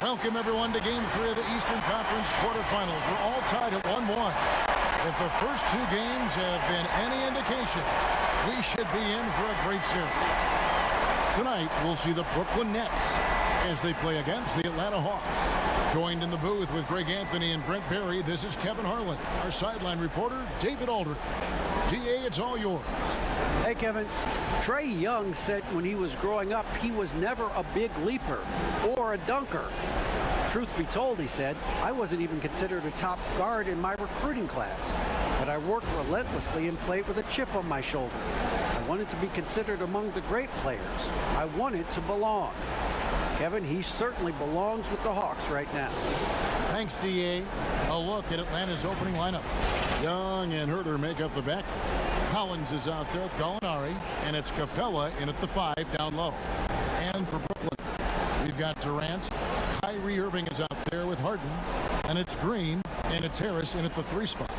Welcome, everyone, to Game 3 of the Eastern Conference quarterfinals. We're all tied at 1-1. If the first two games have been any indication, we should be in for a great series. Tonight, we'll see the Brooklyn Nets as they play against the Atlanta Hawks. Joined in the booth with Greg Anthony and Brent Barry, this is Kevin Harlan. Our sideline reporter, David Aldridge. DA, it's all yours. Hey, Kevin. Trae Young said when he was growing up, he was never a big leaper or a dunker. Truth be told, he said, I wasn't even considered a top guard in my recruiting class, but I worked relentlessly and played with a chip on my shoulder. I wanted to be considered among the great players. I wanted to belong. Kevin, he certainly belongs with the Hawks right now. Thanks, DA. A look at Atlanta's opening lineup. Young and Herter make up the back. Collins is out there with Gallinari, and it's Capella in at the 5 down low. And for Brooklyn, we've got Durant. Kyrie Irving is out there with Harden, and it's Green, and it's Harris in at the 3 spot.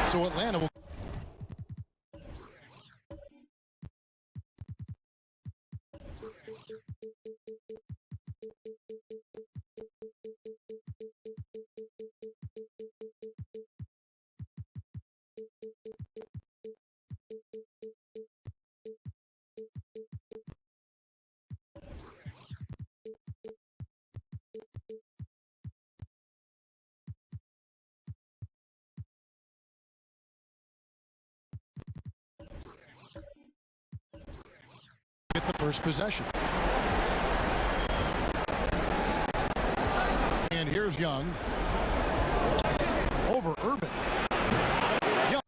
So Atlanta will get the first possession. And here's Young. Over Irving. Young.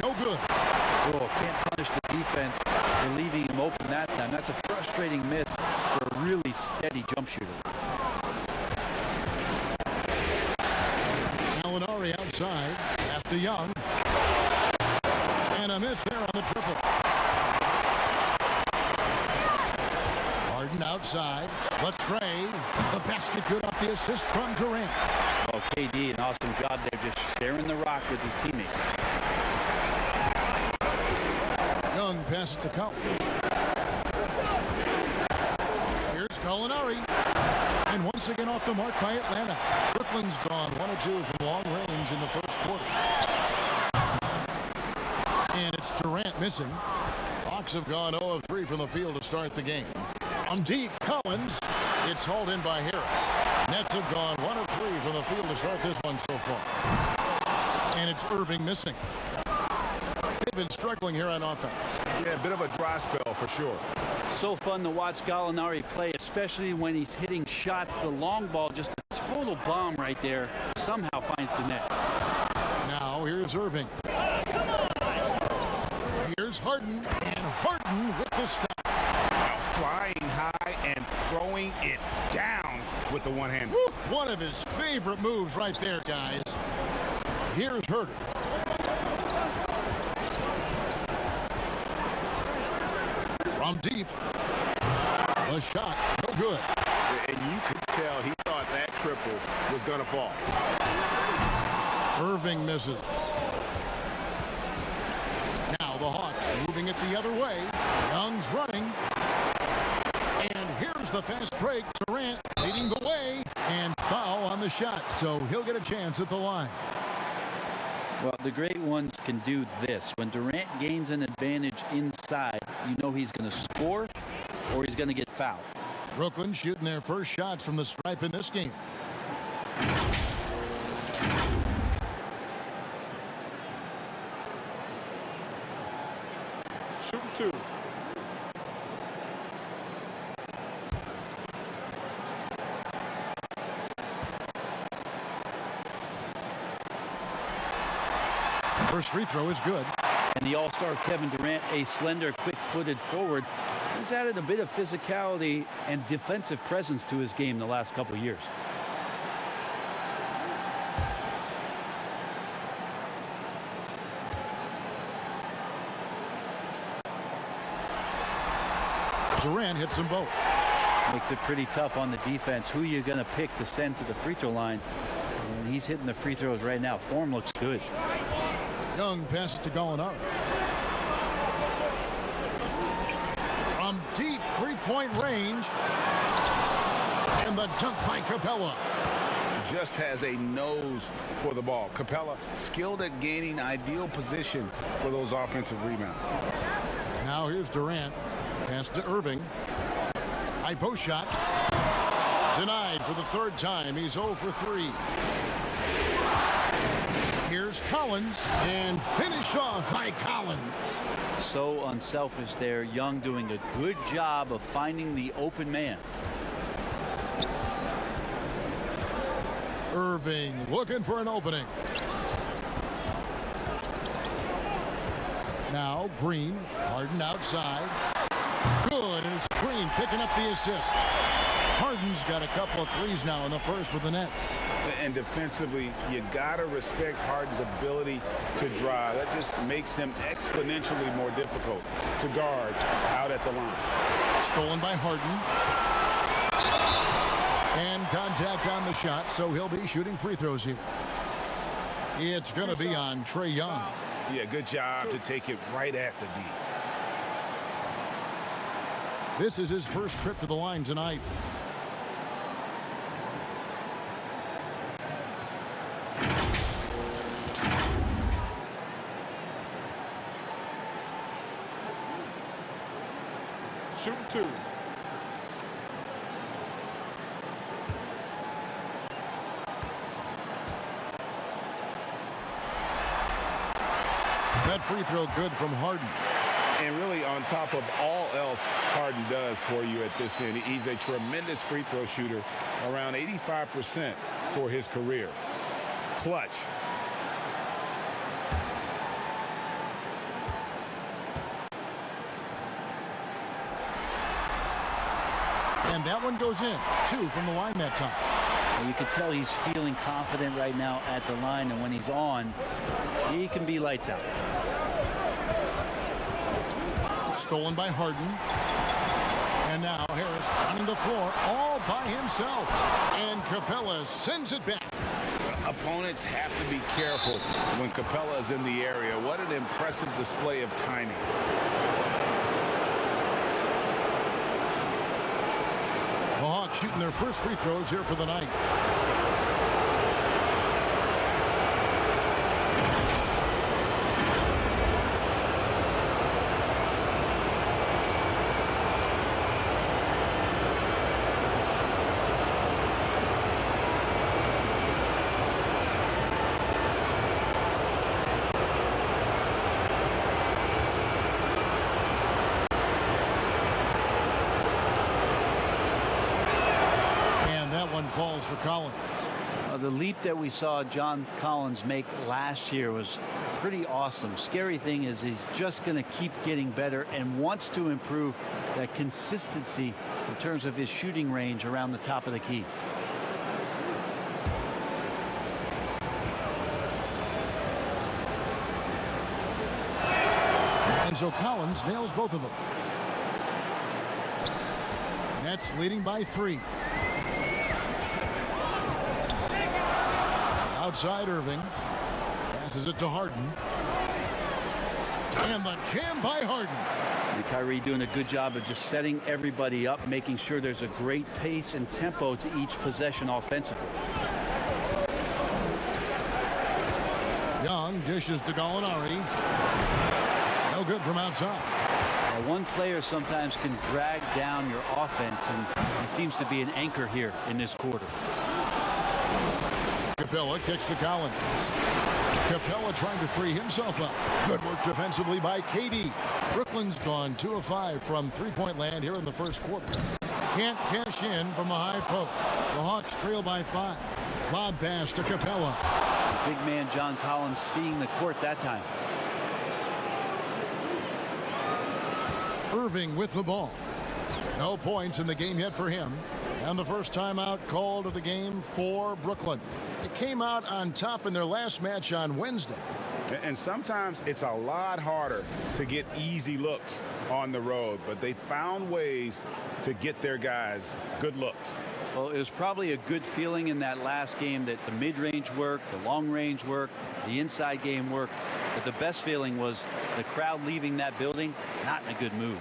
No good. Oh, can't punish the defense for leaving him open that time. That's a frustrating miss for a really steady jump shooter. Gallinari outside. Pass to Young. And a miss there on the triple. Harden outside. Latrey. The basket good off the assist from Durant. Oh, KD, an awesome job there, just sharing the rock with his teammates. Young passes to Collins. Here's Gallinari. And once again off the mark by Atlanta. Brooklyn's gone 1 of 2 from long range in the first quarter. And it's Durant missing. Hawks have gone 0 of 3 from the field to start the game. From deep, Collins. It's hauled in by Harris. Nets have gone 1 of 3 from the field to start this one so far. And it's Irving missing. They've been struggling here on offense. Yeah, a bit of a dry spell for sure. So fun to watch Gallinari play, especially when he's hitting shots. The long ball, just a total bomb right there, somehow finds the net. Now here's Irving. Here's Harden, and Harden with the stop. Now flying high and throwing it down with the one-hand. One of his favorite moves right there, guys. Here's Herter. From deep. The shot, no good. And you could tell he thought that triple was going to fall. Irving misses. Now the Hawks moving it the other way. Young's running. And here's the fast break. Durant leading the way. And foul on the shot, so he'll get a chance at the line. Well, the great ones can do this. When Durant gains an advantage inside, you know he's going to score or he's going to get fouled. Brooklyn shooting their first shots from the stripe in this game. Shooting 2. First free throw is good. And the all-star Kevin Durant, a slender, quick-footed forward, he's added a bit of physicality and defensive presence to his game the last couple of years. Durant hits them both. Makes it pretty tough on the defense. Who you going to pick to send to the free throw line? And he's hitting the free throws right now. Form looks good. Young passes to Gallinari. From deep three-point range. And the dunk by Capella. Just has a nose for the ball. Capella skilled at gaining ideal position for those offensive rebounds. Now here's Durant. Pass to Irving. High post shot. Denied for the third time. He's 0 for 3. Here's Collins. And finished off by Collins. So unselfish there. Young doing a good job of finding the open man. Irving looking for an opening. Now Green. Harden outside. Good, and it's Green picking up the assist. Harden's got a couple of threes now in the first with the Nets. And defensively, you gotta respect Harden's ability to drive. That just makes him exponentially more difficult to guard out at the line. Stolen by Harden. And contact on the shot, so he'll be shooting free throws here. It's going to be on Trae Young. Yeah, good job to take it right at the D. This is his first trip to the line tonight. Shooting 2. That free throw good from Harden. And really on top of all else Harden does for you at this end, he's a tremendous free throw shooter, around 85% for his career. Clutch. And that one goes in. 2 from the line that time. Well, you can tell he's feeling confident right now at the line, and when he's on, he can be lights out. Stolen by Harden. And now Harris running the floor all by himself. And Capella sends it back. Opponents have to be careful when Capella is in the area. What an impressive display of timing. The Hawks shooting their first free throws here for the night. Falls for Collins. The leap that we saw John Collins make last year was pretty awesome. Scary thing is he's just going to keep getting better and wants to improve that consistency in terms of his shooting range around the top of the key. And so Collins nails both of them. Nets leading by 3. Outside Irving. Passes it to Harden. And the jam by Harden. And Kyrie doing a good job of just setting everybody up, making sure there's a great pace and tempo to each possession offensively. Young dishes to Gallinari. No good from outside. One player sometimes can drag down your offense, and he seems to be an anchor here in this quarter. Capella kicks to Collins. Capella trying to free himself up. Good work defensively by KD. Brooklyn's gone 2 of 5 from three-point land here in the first quarter. Can't cash in from the high post. The Hawks trail by 5. Lob pass to Capella. Big man John Collins seeing the court that time. Irving with the ball. No points in the game yet for him. And the first timeout called of the game for Brooklyn. It came out on top in their last match on Wednesday. And sometimes it's a lot harder to get easy looks on the road, but they found ways to get their guys good looks. Well, it was probably a good feeling in that last game that the mid-range worked, the long-range worked, the inside game worked. But the best feeling was the crowd leaving that building not in a good mood.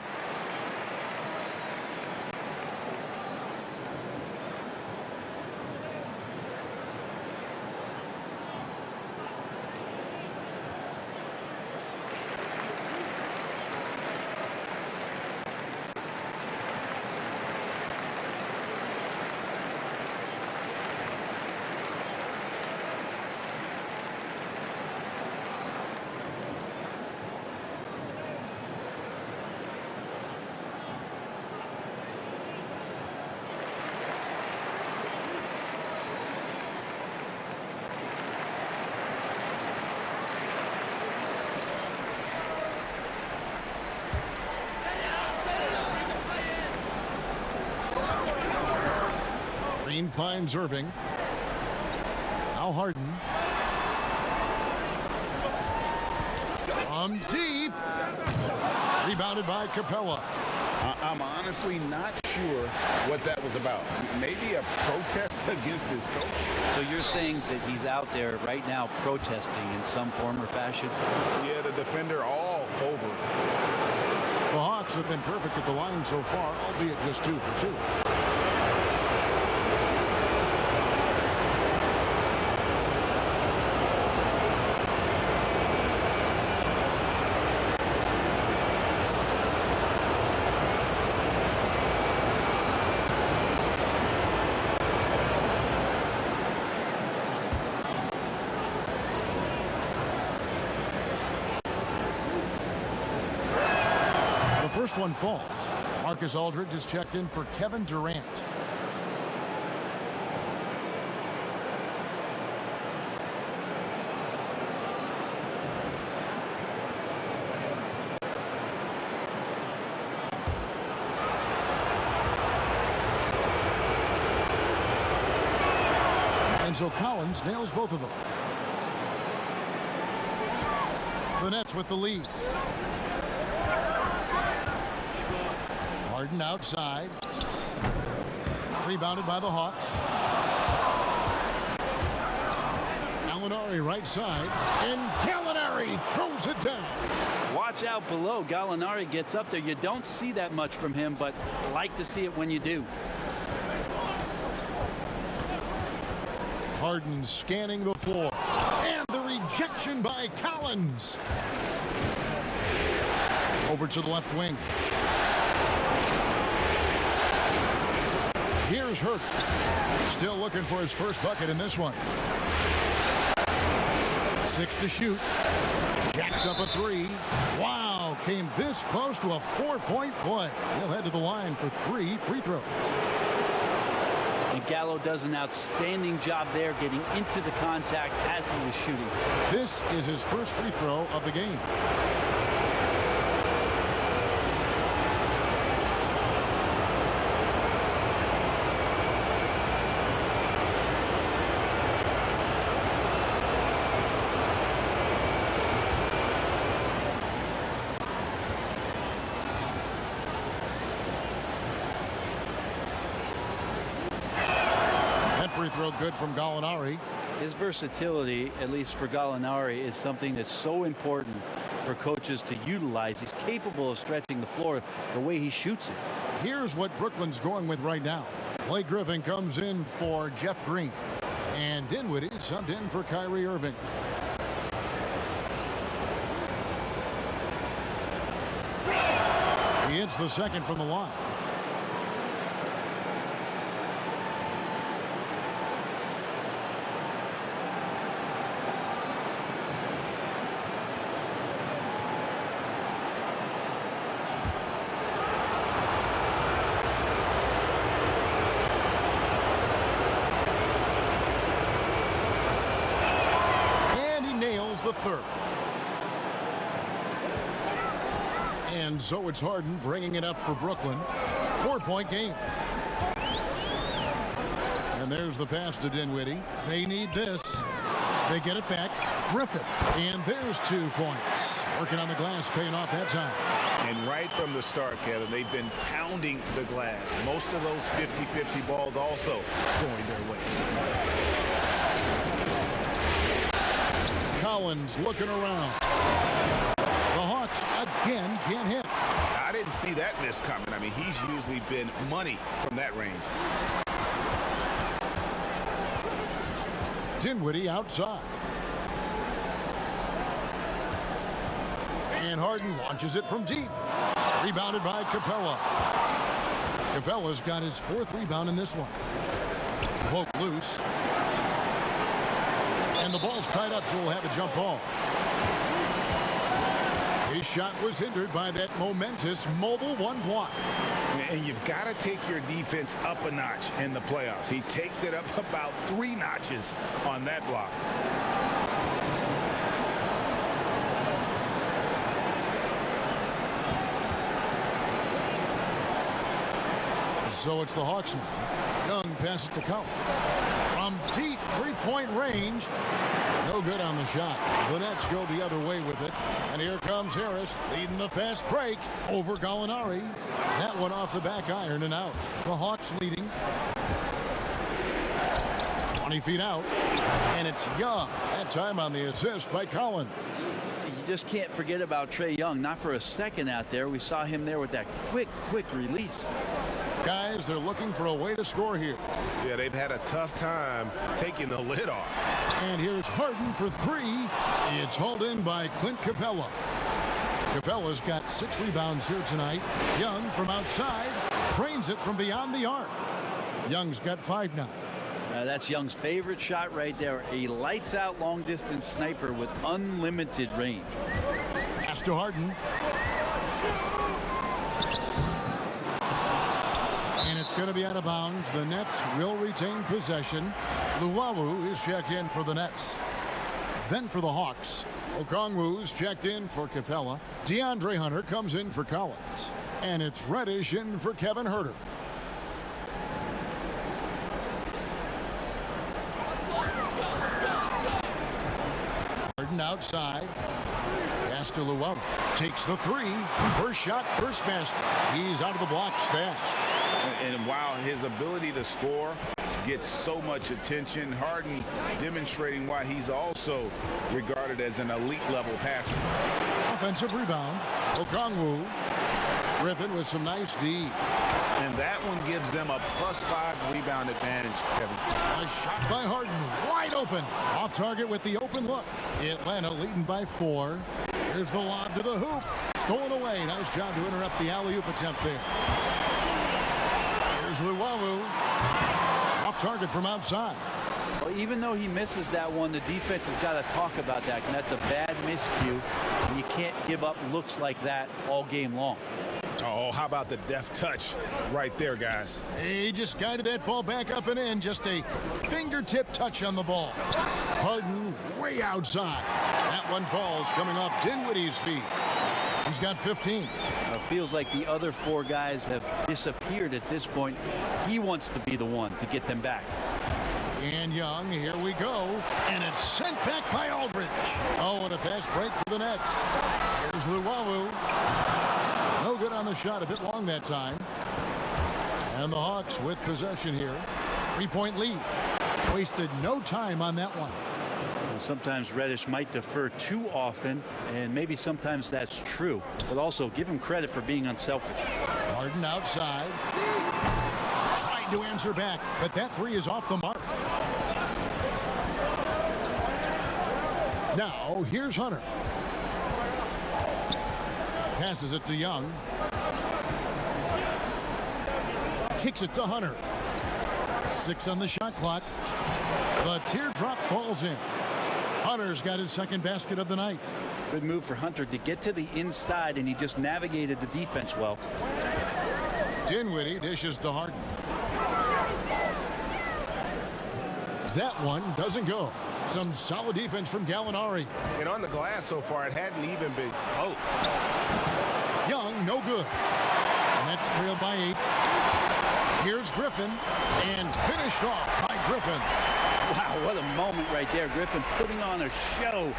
Green finds Irving. Now Harden. From deep. Rebounded by Capella. I'm honestly not sure what that was about. Maybe a protest against his coach. So you're saying that he's out there right now protesting in some form or fashion? Yeah, the defender all over. The Hawks have been perfect at the line so far, albeit just 2 for 2. First one falls. Marcus Aldridge is checked in for Kevin Durant. And so Collins nails both of them. The Nets with the lead. Harden outside. Rebounded by the Hawks. Gallinari right side. And Gallinari throws it down. Watch out below. Gallinari gets up there. You don't see that much from him, but like to see it when you do. Harden scanning the floor. And the rejection by Collins. Over to the left wing. Here's Hurt. Still looking for his first bucket in this one. 6 to shoot. Jacks up a 3. Wow, came this close to a 4-point play. He'll head to the line for 3 free throws. And Gallo does an outstanding job there getting into the contact as he was shooting. This is his first free throw of the game. Free throw good from Gallinari. His versatility, at least for Gallinari, is something that's so important for coaches to utilize. He's capable of stretching the floor the way he shoots it. Here's what Brooklyn's going with right now. Blake Griffin comes in for Jeff Green. And Dinwiddie subbed in for Kyrie Irving. He hits the second from the line. the third. And so it's Harden bringing it up for Brooklyn. 4-point game. And there's the pass to Dinwiddie. They need this. They get it back. Griffin. And there's 2 points. Working on the glass, paying off that time. And right from the start, Kevin, they've been pounding the glass. Most of those 50-50 balls also going their way. Collins looking around. The Hawks again can't hit. I didn't see that miss coming. I mean, he's usually been money from that range. Dinwiddie outside. And Harden launches it from deep. Rebounded by Capella. Capella's got his 4th rebound in this one. Poke loose. And the ball's tied up, so we'll have a jump ball. His shot was hindered by that momentous mobile 1 block. And you've got to take your defense up a notch in the playoffs. He takes it up about 3 notches on that block. So it's the Hawks now. Young passes to Collins. From deep 3-point range. No good on the shot. The Nets go the other way with it. And here comes Harris leading the fast break over Gallinari. That one off the back iron and out. The Hawks leading. 20 feet out. And it's Young. That time on the assist by Collins. You just can't forget about Trae Young. Not for a second out there. We saw him there with that quick release. Guys, they're looking for a way to score here. Yeah, they've had a tough time taking the lid off. And here's Harden for 3. It's hauled in by Clint Capella. Capella's got 6 rebounds here tonight. Young from outside trains it from beyond the arc. Young's got 5 now. That's Young's favorite shot right there. A lights-out long-distance sniper with unlimited range. Pass to Harden. And it's going to be out of bounds. The Nets will retain possession. Luwawu is checked in for the Nets. Then for the Hawks, Okongwu's checked in for Capella. DeAndre Hunter comes in for Collins. And it's Reddish in for Kevin Huerter. Harden outside. Pass to Luwawu. Takes the 3. First shot, first basket. He's out of the blocks fast. And while his ability to score gets so much attention, Harden demonstrating why he's also regarded as an elite level passer. Offensive rebound. Okongwu. Griffin with some nice D. And that one gives them a +5 rebound advantage, Kevin. A shot by Harden. Wide open. Off target with the open look. Atlanta leading by 4. Here's the lob to the hoop. Stolen away. Nice job to interrupt the alley-oop attempt there. Here's Luwawu. Off target from outside. Well, even though he misses that one, the defense has got to talk about that. And that's a bad miscue. And you can't give up looks like that all game long. Oh, how about the deft touch right there, guys? He just guided that ball back up and in. Just a fingertip touch on the ball. Harden way outside. That one falls coming off Dinwiddie's feet. He's got 15. It feels like the other 4 guys have disappeared at this point. He wants to be the one to get them back. And Young, here we go. And it's sent back by Aldridge. Oh, and a fast break for the Nets. Here's Luwawu. No good on the shot, a bit long that time. And the Hawks with possession here. 3-point lead. Wasted no time on that one. Sometimes Reddish might defer too often, and maybe sometimes that's true. But also give him credit for being unselfish. Harden outside. Tried to answer back, but that 3 is off the mark. Now, here's Hunter. Passes it to Young. Kicks it to Hunter. 6 on the shot clock. The teardrop falls in. Hunter's got his second basket of the night. Good move for Hunter to get to the inside, and he just navigated the defense well. Dinwiddie dishes to Harden. That one doesn't go. Some solid defense from Gallinari. And on the glass so far, it hadn't even been close. Young, no good. And that's trailed by 8. Here's Griffin, and finished off by Griffin. Wow, what a moment right there. Griffin putting on a show.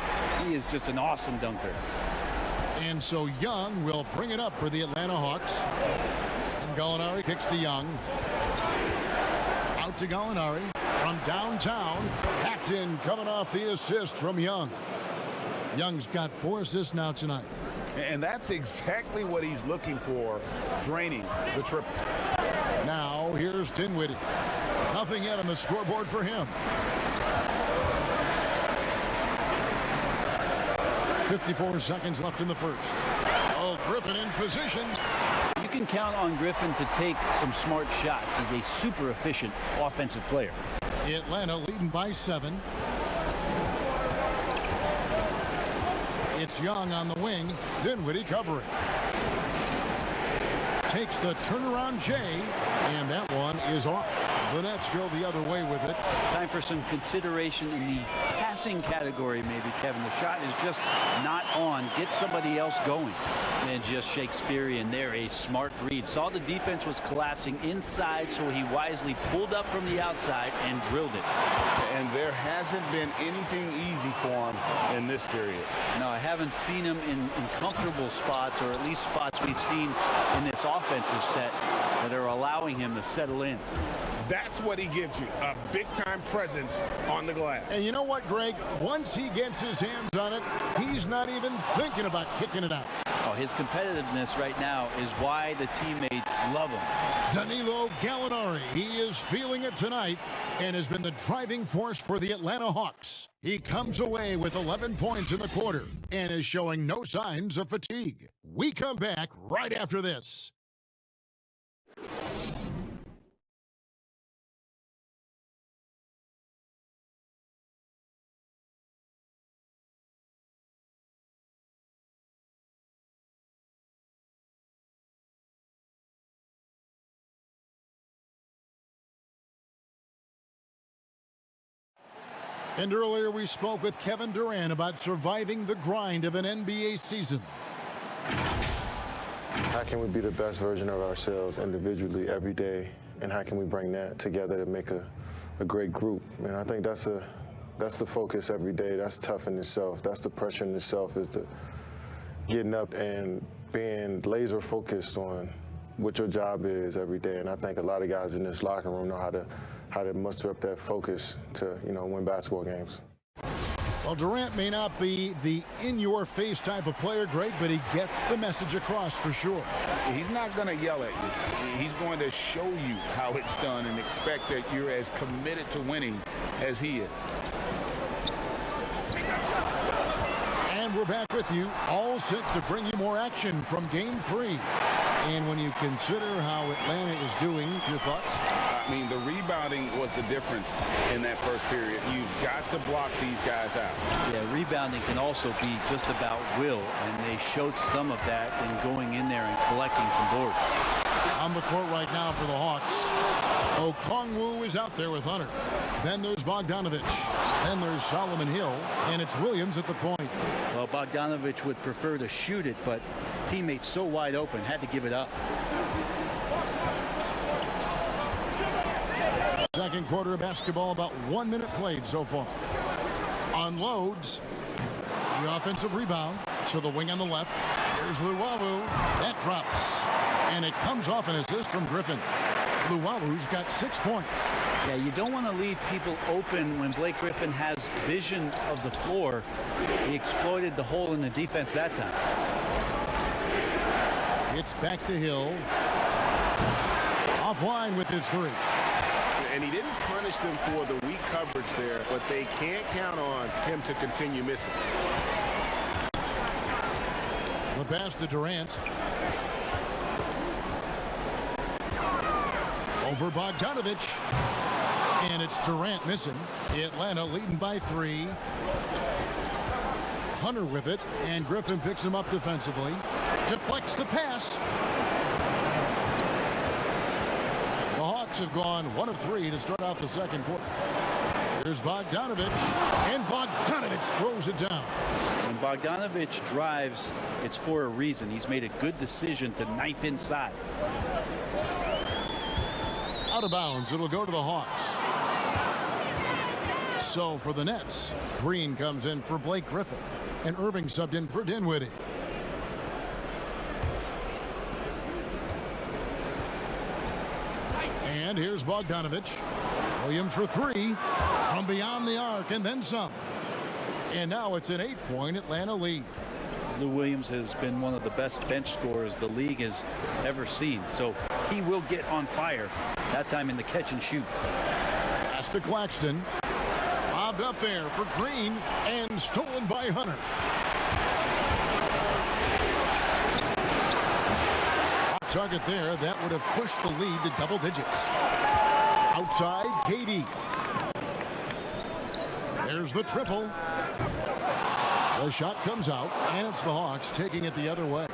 He is just an awesome dunker. And so Young will bring it up for the Atlanta Hawks. And Gallinari kicks to Young. Out to Gallinari from downtown. Paxton coming off the assist from Young. Young's got 4 assists now tonight. And that's exactly what he's looking for, draining the triple. Now here's Dinwiddie. Nothing yet on the scoreboard for him. 54 seconds left in the first. Oh, Griffin in position. You can count on Griffin to take some smart shots. He's a super efficient offensive player. Atlanta leading by 7. It's Young on the wing. Dinwiddie covering. Takes the turnaround J, and that one is off. The Nets go the other way with it. Time for some consideration in the passing category, maybe, Kevin. The shot is just not on. Get somebody else going. And just Shakespearean there, a smart read. Saw the defense was collapsing inside, so he wisely pulled up from the outside and drilled it. And there hasn't been anything easy for him in this period. No, I haven't seen him in comfortable spots, or at least spots we've seen in this offensive set that are allowing him to settle in. That's what he gives you, a big-time presence on the glass. And you know what, Greg? Once he gets his hands on it, he's not even thinking about kicking it out. Oh, his competitiveness right now is why the teammates love him. Danilo Gallinari, he is feeling it tonight and has been the driving force for the Atlanta Hawks. He comes away with 11 points in the quarter and is showing no signs of fatigue. We come back right after this. And earlier we spoke with Kevin Durant about surviving the grind of an NBA season. How can we be the best version of ourselves individually every day, and how can we bring that together to make a great group? And I think that's the focus every day. That's tough in itself. That's the pressure in itself, is the getting up and being laser focused on what your job is every day. And I think a lot of guys in this locker room know how to muster up that focus to, win basketball games. Well, Durant may not be the in-your-face type of player, Greg, but he gets the message across for sure. He's not going to yell at you. He's going to show you how it's done and expect that you're as committed to winning as he is. And we're back with you, all set to bring you more action from Game 3. And when you consider how Atlanta is doing, your thoughts? I mean, the rebounding was the difference in that first period. You've got to block these guys out. Yeah, rebounding can also be just about will, and they showed some of that in going in there and collecting some boards. On the court right now for the Hawks, Okongwu is out there with Hunter. Then there's Bogdanovich. Then there's Solomon Hill, and it's Williams at the point. Well, Bogdanovich would prefer to shoot it, but teammates so wide open, had to give it up. Second quarter of basketball, about 1 minute played so far. Unloads. The offensive rebound to the wing on the left. Here's Luwawu. That drops. And it comes off an assist from Griffin. Luwawu's got 6 points. Yeah, you don't want to leave people open when Blake Griffin has vision of the floor. He exploited the hole in the defense that time. It's back to Hill. Offline with his 3. And he didn't punish them for the weak coverage there, but they can't count on him to continue missing. The pass to Durant. Over Bogdanovich. And it's Durant missing. Atlanta leading by 3. Hunter with it, and Griffin picks him up defensively. Deflects the pass. The Hawks have gone 1 of 3 to start out the second quarter. Here's Bogdanovich, And Bogdanovich throws it down. When Bogdanovich drives, it's for a reason. He's made a good decision to knife inside. Out of bounds. It'll go to the Hawks. So for the Nets, Green comes in for Blake Griffin, and Irving subbed in for Dinwiddie. And here's Bogdanovich. Williams for three from beyond the arc and then some. And now it's an 8-point Atlanta lead. Lou Williams has been one of the best bench scorers the league has ever seen. So he will get on fire, that time in the catch and shoot. Pass to Claxton. Bobbed up there for Green and stolen by Hunter. Off target there. That would have pushed the lead to double digits. Outside, KD. There's the triple. The shot comes out, and it's the Hawks taking it the other way.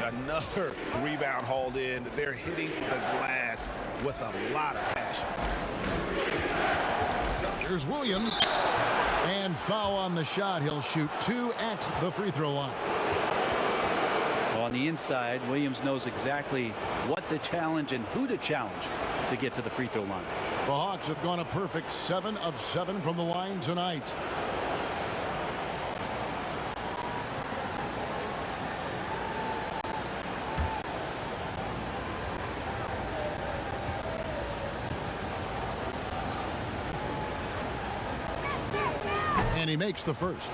Another rebound hauled in. They're hitting the glass with a lot of passion. Here's Williams. And foul on the shot. He'll shoot 2 at the free throw line. On the inside, Williams knows exactly what to challenge and who to challenge to get to the free throw line. The Hawks have gone a perfect 7 of 7 from the line tonight. And he makes the first.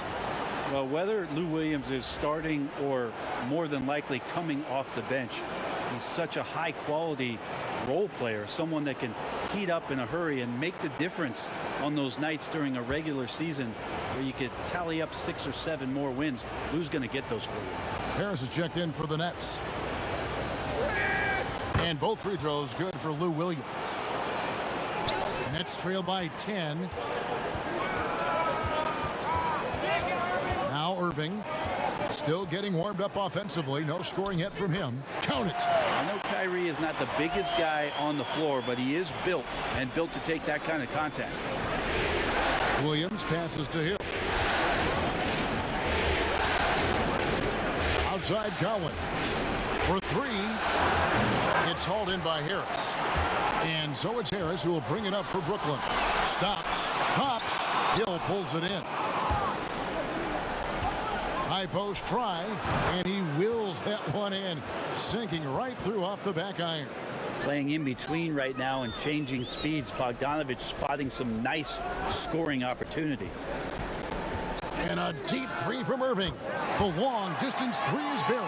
Well, whether Lou Williams is starting or more than likely coming off the bench, he's such a high-quality role player, someone that can heat up in a hurry and make the difference on those nights during a regular season where you could tally up 6 or 7 more wins. Lou's going to get those for you. Harris is checked in for the Nets. And both free throws good for Lou Williams. Nets trail by 10. Now Irving still getting warmed up offensively. No scoring yet from him. Count it. I know Kyrie is not the biggest guy on the floor, but he is built to take that kind of contact. Williams passes to Hill. Outside Cowan for three. It's hauled in by Harris. And so it's Harris who will bring it up for Brooklyn. Stops, pops, Hill pulls it in. High post try, and he wills that one in, sinking right through off the back iron. Playing in between right now and changing speeds. Bogdanovich spotting some nice scoring opportunities. And a deep three from Irving. The long distance three is buried.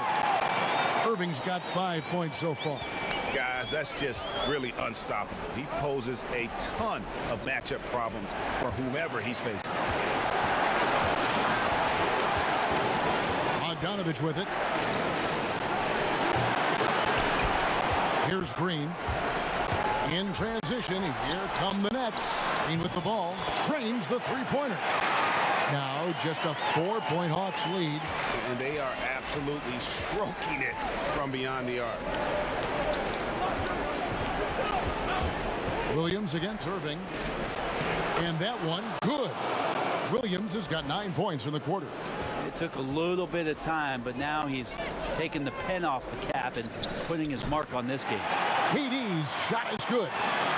Irving's got 5 points so far. Guys, that's just really unstoppable. He poses a ton of matchup problems for whomever he's facing. Bogdanovich with it. Here's Green. In transition, here come the Nets. Green with the ball. Trains the three-pointer. Now just a 4-point Hawks lead. And they are absolutely stroking it from beyond the arc. Williams against Irving. And that one, good. Williams has got 9 points in the quarter. It took a little bit of time, but now he's taking the pen off the cap and putting his mark on this game. KD's shot is good.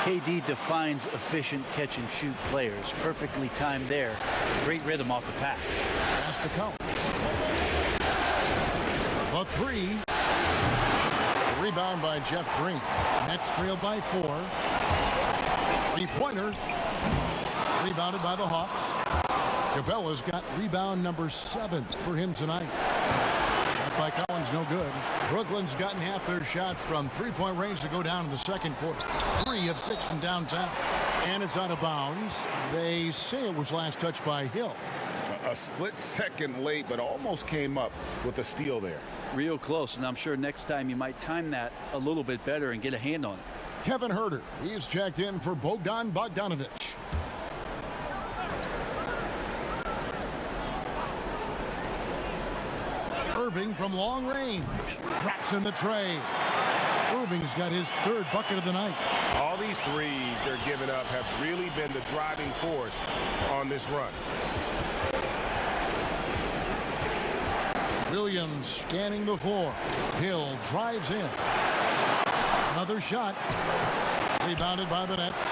KD defines efficient catch-and-shoot players. Perfectly timed there. Great rhythm off the pass. Pass to count. A three. Rebound by Jeff Green. Nets trail by 4. Three-pointer. Rebounded by the Hawks. Capella's got rebound number 7 for him tonight. Shot by Collins, no good. Brooklyn's gotten half their shots from three-point range to go down in the second quarter. 3 of 6 from downtown. And it's out of bounds. They say it was last touched by Hill. A split second late, but almost came up with a steal there. Real close, and I'm sure next time you might time that a little bit better and get a hand on it. Kevin Huerter, he's checked in for Bogdanovich. Irving from long range. Drops in the tray. Irving's got his 3rd bucket of the night. All these these threes they're giving up have really been the driving force on this run. Williams scanning the floor. Hill drives in. Another shot. Rebounded by the Nets.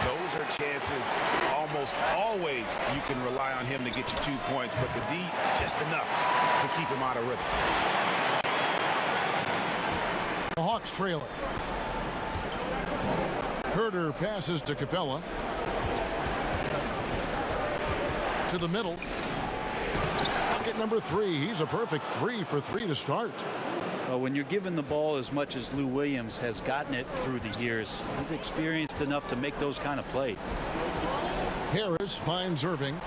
Those are chances almost always you can rely on him to get you 2 points, but the D just enough to keep him out of rhythm. The Hawks trail it. Herder passes to Capella. To the middle. Bucket number 3. He's a perfect 3 for 3 to start. Well, when you're given the ball as much as Lou Williams has gotten it through the years, he's experienced enough to make those kind of plays. Harris finds Irving.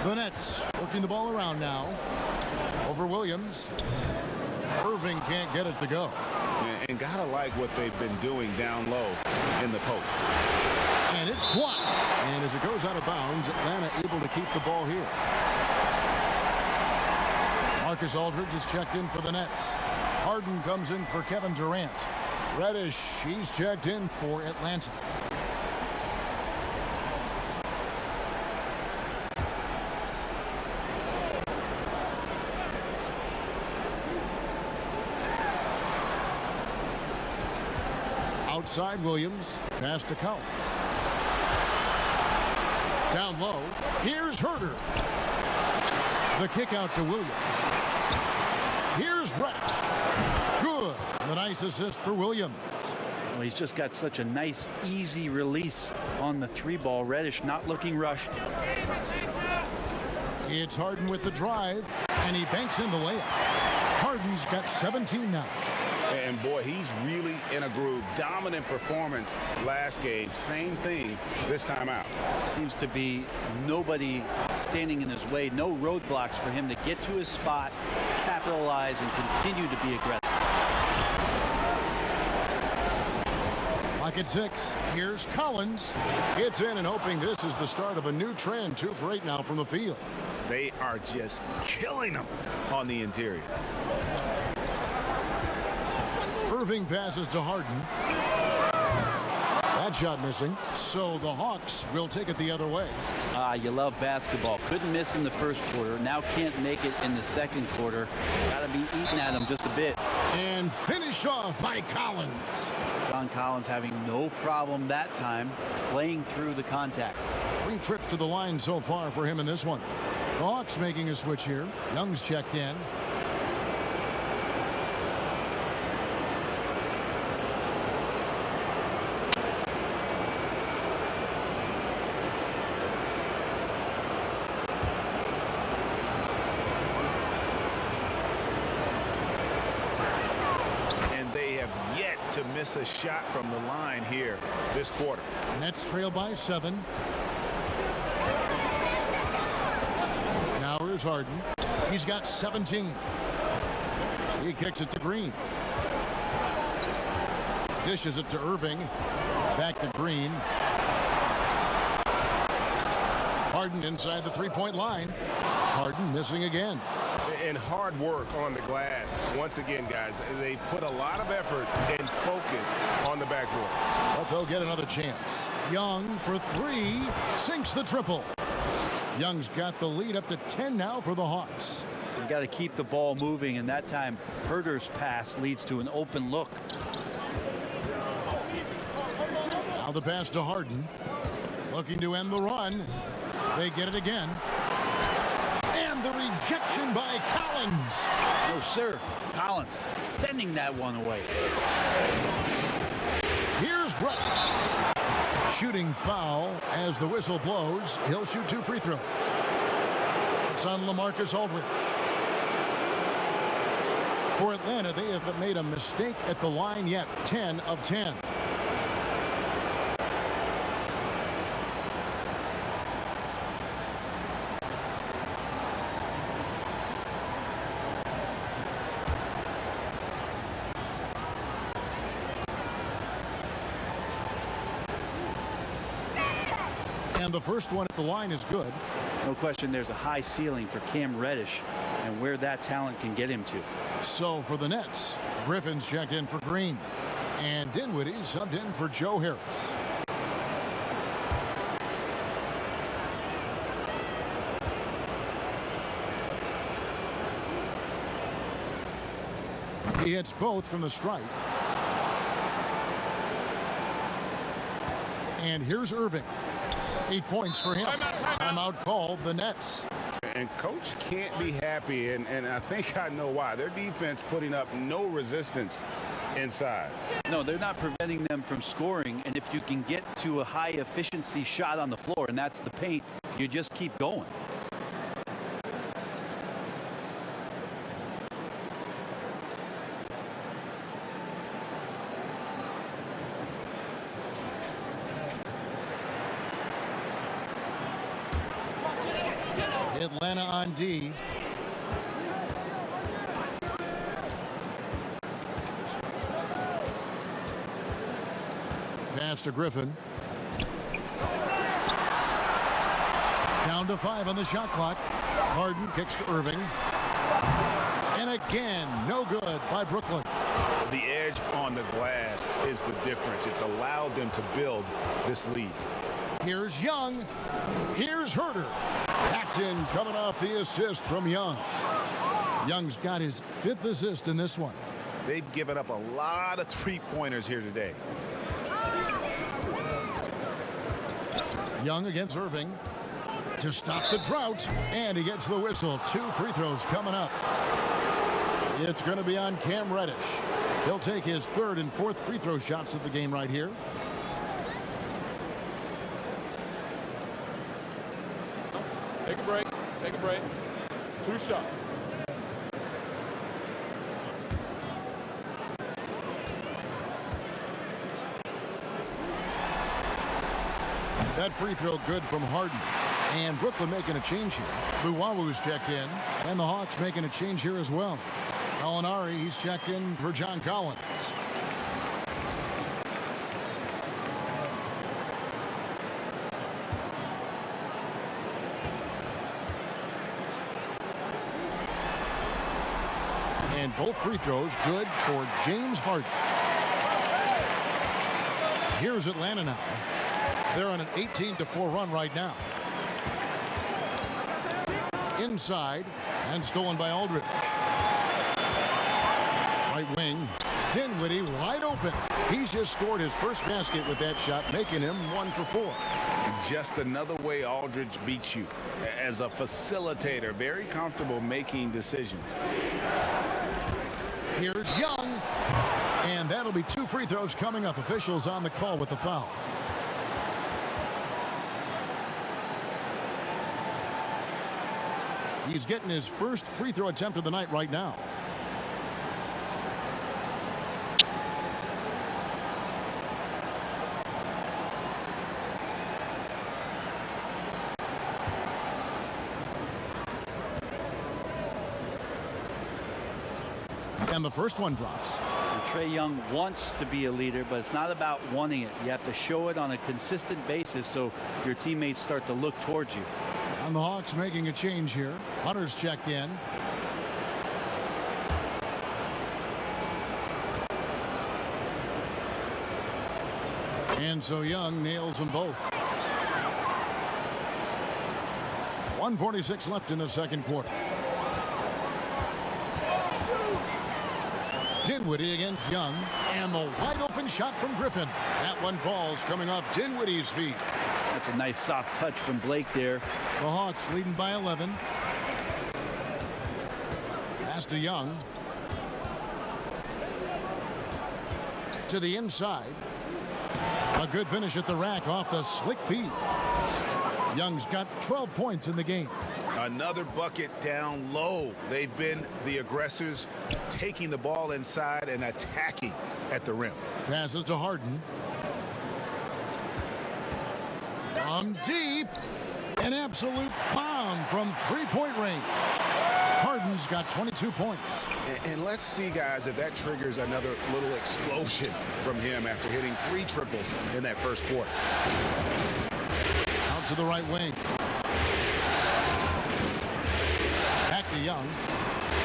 The Nets working the ball around now. Over Williams. Irving can't get it to go. And gotta like what they've been doing down low in the post. And it's blocked. And as it goes out of bounds, Atlanta able to keep the ball here. Marcus Aldridge is checked in for the Nets. Harden comes in for Kevin Durant. Reddish, he's checked in for Atlanta. Outside Williams, pass to Collins. Down low, here's Herder. The kick out to Williams. Here's Reddish. Good. And a nice assist for Williams. Well, he's just got such a nice, easy release on the 3-ball. Reddish not looking rushed. It's Harden with the drive, and he banks in the layup. Harden's got 17 now. And boy, he's really in a groove. Dominant performance last game. Same thing this time out. Seems to be nobody standing in his way. No roadblocks for him to get to his spot, capitalize, and continue to be aggressive. Lock at 6. Here's Collins. Gets in and hoping this is the start of a new trend. 2 for 8 now from the field. They are just killing them on the interior. Irving passes to Harden. That shot missing. So the Hawks will take it the other way. You love basketball. Couldn't miss in the first quarter. Now can't make it in the second quarter. Got to be eating at him just a bit. And finished off by Collins. John Collins having no problem that time playing through the contact. 3 trips to the line so far for him in this one. The Hawks making a switch here. Young's checked in. To miss a shot from the line here this quarter. Nets trail by 7. Now here's Harden. He's got 17. He kicks it to Green. Dishes it to Irving. Back to Green. Harden inside the 3-point line. Harden missing again. And hard work on the glass. Once again, guys, they put a lot of effort and focus on the backboard. But they'll get another chance. Young for 3. Sinks the triple. Young's got the lead up to 10 now for the Hawks. So you got to keep the ball moving, and that time Herder's pass leads to an open look. Now the pass to Harden. Looking to end the run. They get it again. And the rejection by Collins. No, sir. Collins sending that one away. Here's Reddish. Shooting foul as the whistle blows. He'll shoot 2 free throws. It's on LaMarcus Aldridge. For Atlanta, they haven't made a mistake at the line yet. 10 of 10. And the first one at the line is good. No question there's a high ceiling for Cam Reddish and where that talent can get him to. So for the Nets, Griffin's checked in for Green. And Dinwiddie subbed in for Joe Harris. He hits both from the stripe. And here's Irving. 8 points for him. Timeout called the Nets. And coach can't be happy, and I think I know why. Their defense putting up no resistance inside. No, they're not preventing them from scoring, and if you can get to a high efficiency shot on the floor, and that's the paint, you just keep going. Atlanta on D. Pass to Griffin. Down to 5 on the shot clock. Harden kicks to Irving. And again, no good by Brooklyn. The edge on the glass is the difference. It's allowed them to build this lead. Here's Young. Here's Herter. Paxton coming off the assist from Young. Young's got his 5th assist in this one. They've given up a lot of three-pointers here today. Young against Irving to stop the drought, and he gets the whistle. 2 free throws coming up. It's going to be on Cam Reddish. He'll take his 3rd and 4th free throw shots of the game right here. Take a break. Take a break. 2 shots. That free throw good from Harden. And Brooklyn making a change here. Buwawu's checked in. And the Hawks making a change here as well. Alinari, he's checked in for John Collins. And both free throws good for James Harden. Here's Atlanta now. They're on an 18-4 run right now. Inside and stolen by Aldridge. Right wing. Dinwiddie wide open. He's just scored his first basket with that shot, making him 1 for 4. Just another way Aldridge beats you. As a facilitator, very comfortable making decisions. Here's Young. And that'll be 2 free throws coming up. Officials on the call with the foul. He's getting his first free throw attempt of the night right now. And the first one drops. Trae Young wants to be a leader, but it's not about wanting it. You have to show it on a consistent basis so your teammates start to look towards you. And the Hawks making a change here. Hunter's checked in. And so Young nails them both. 1:46 left in the second quarter. Dinwiddie against Young. And the wide open shot from Griffin. That one falls coming off Dinwiddie's feet. That's a nice soft touch from Blake there. The Hawks leading by 11. Pass to Young. To the inside. A good finish at the rack off the slick feed. Young's got 12 points in the game. Another bucket down low. They've been the aggressors, taking the ball inside and attacking at the rim. Passes to Harden. From deep. An absolute bomb from three-point range. Harden's got 22 points. And let's see, guys, if that triggers another little explosion from him after hitting 3 triples in that first quarter. Out to the right wing. Back to Young.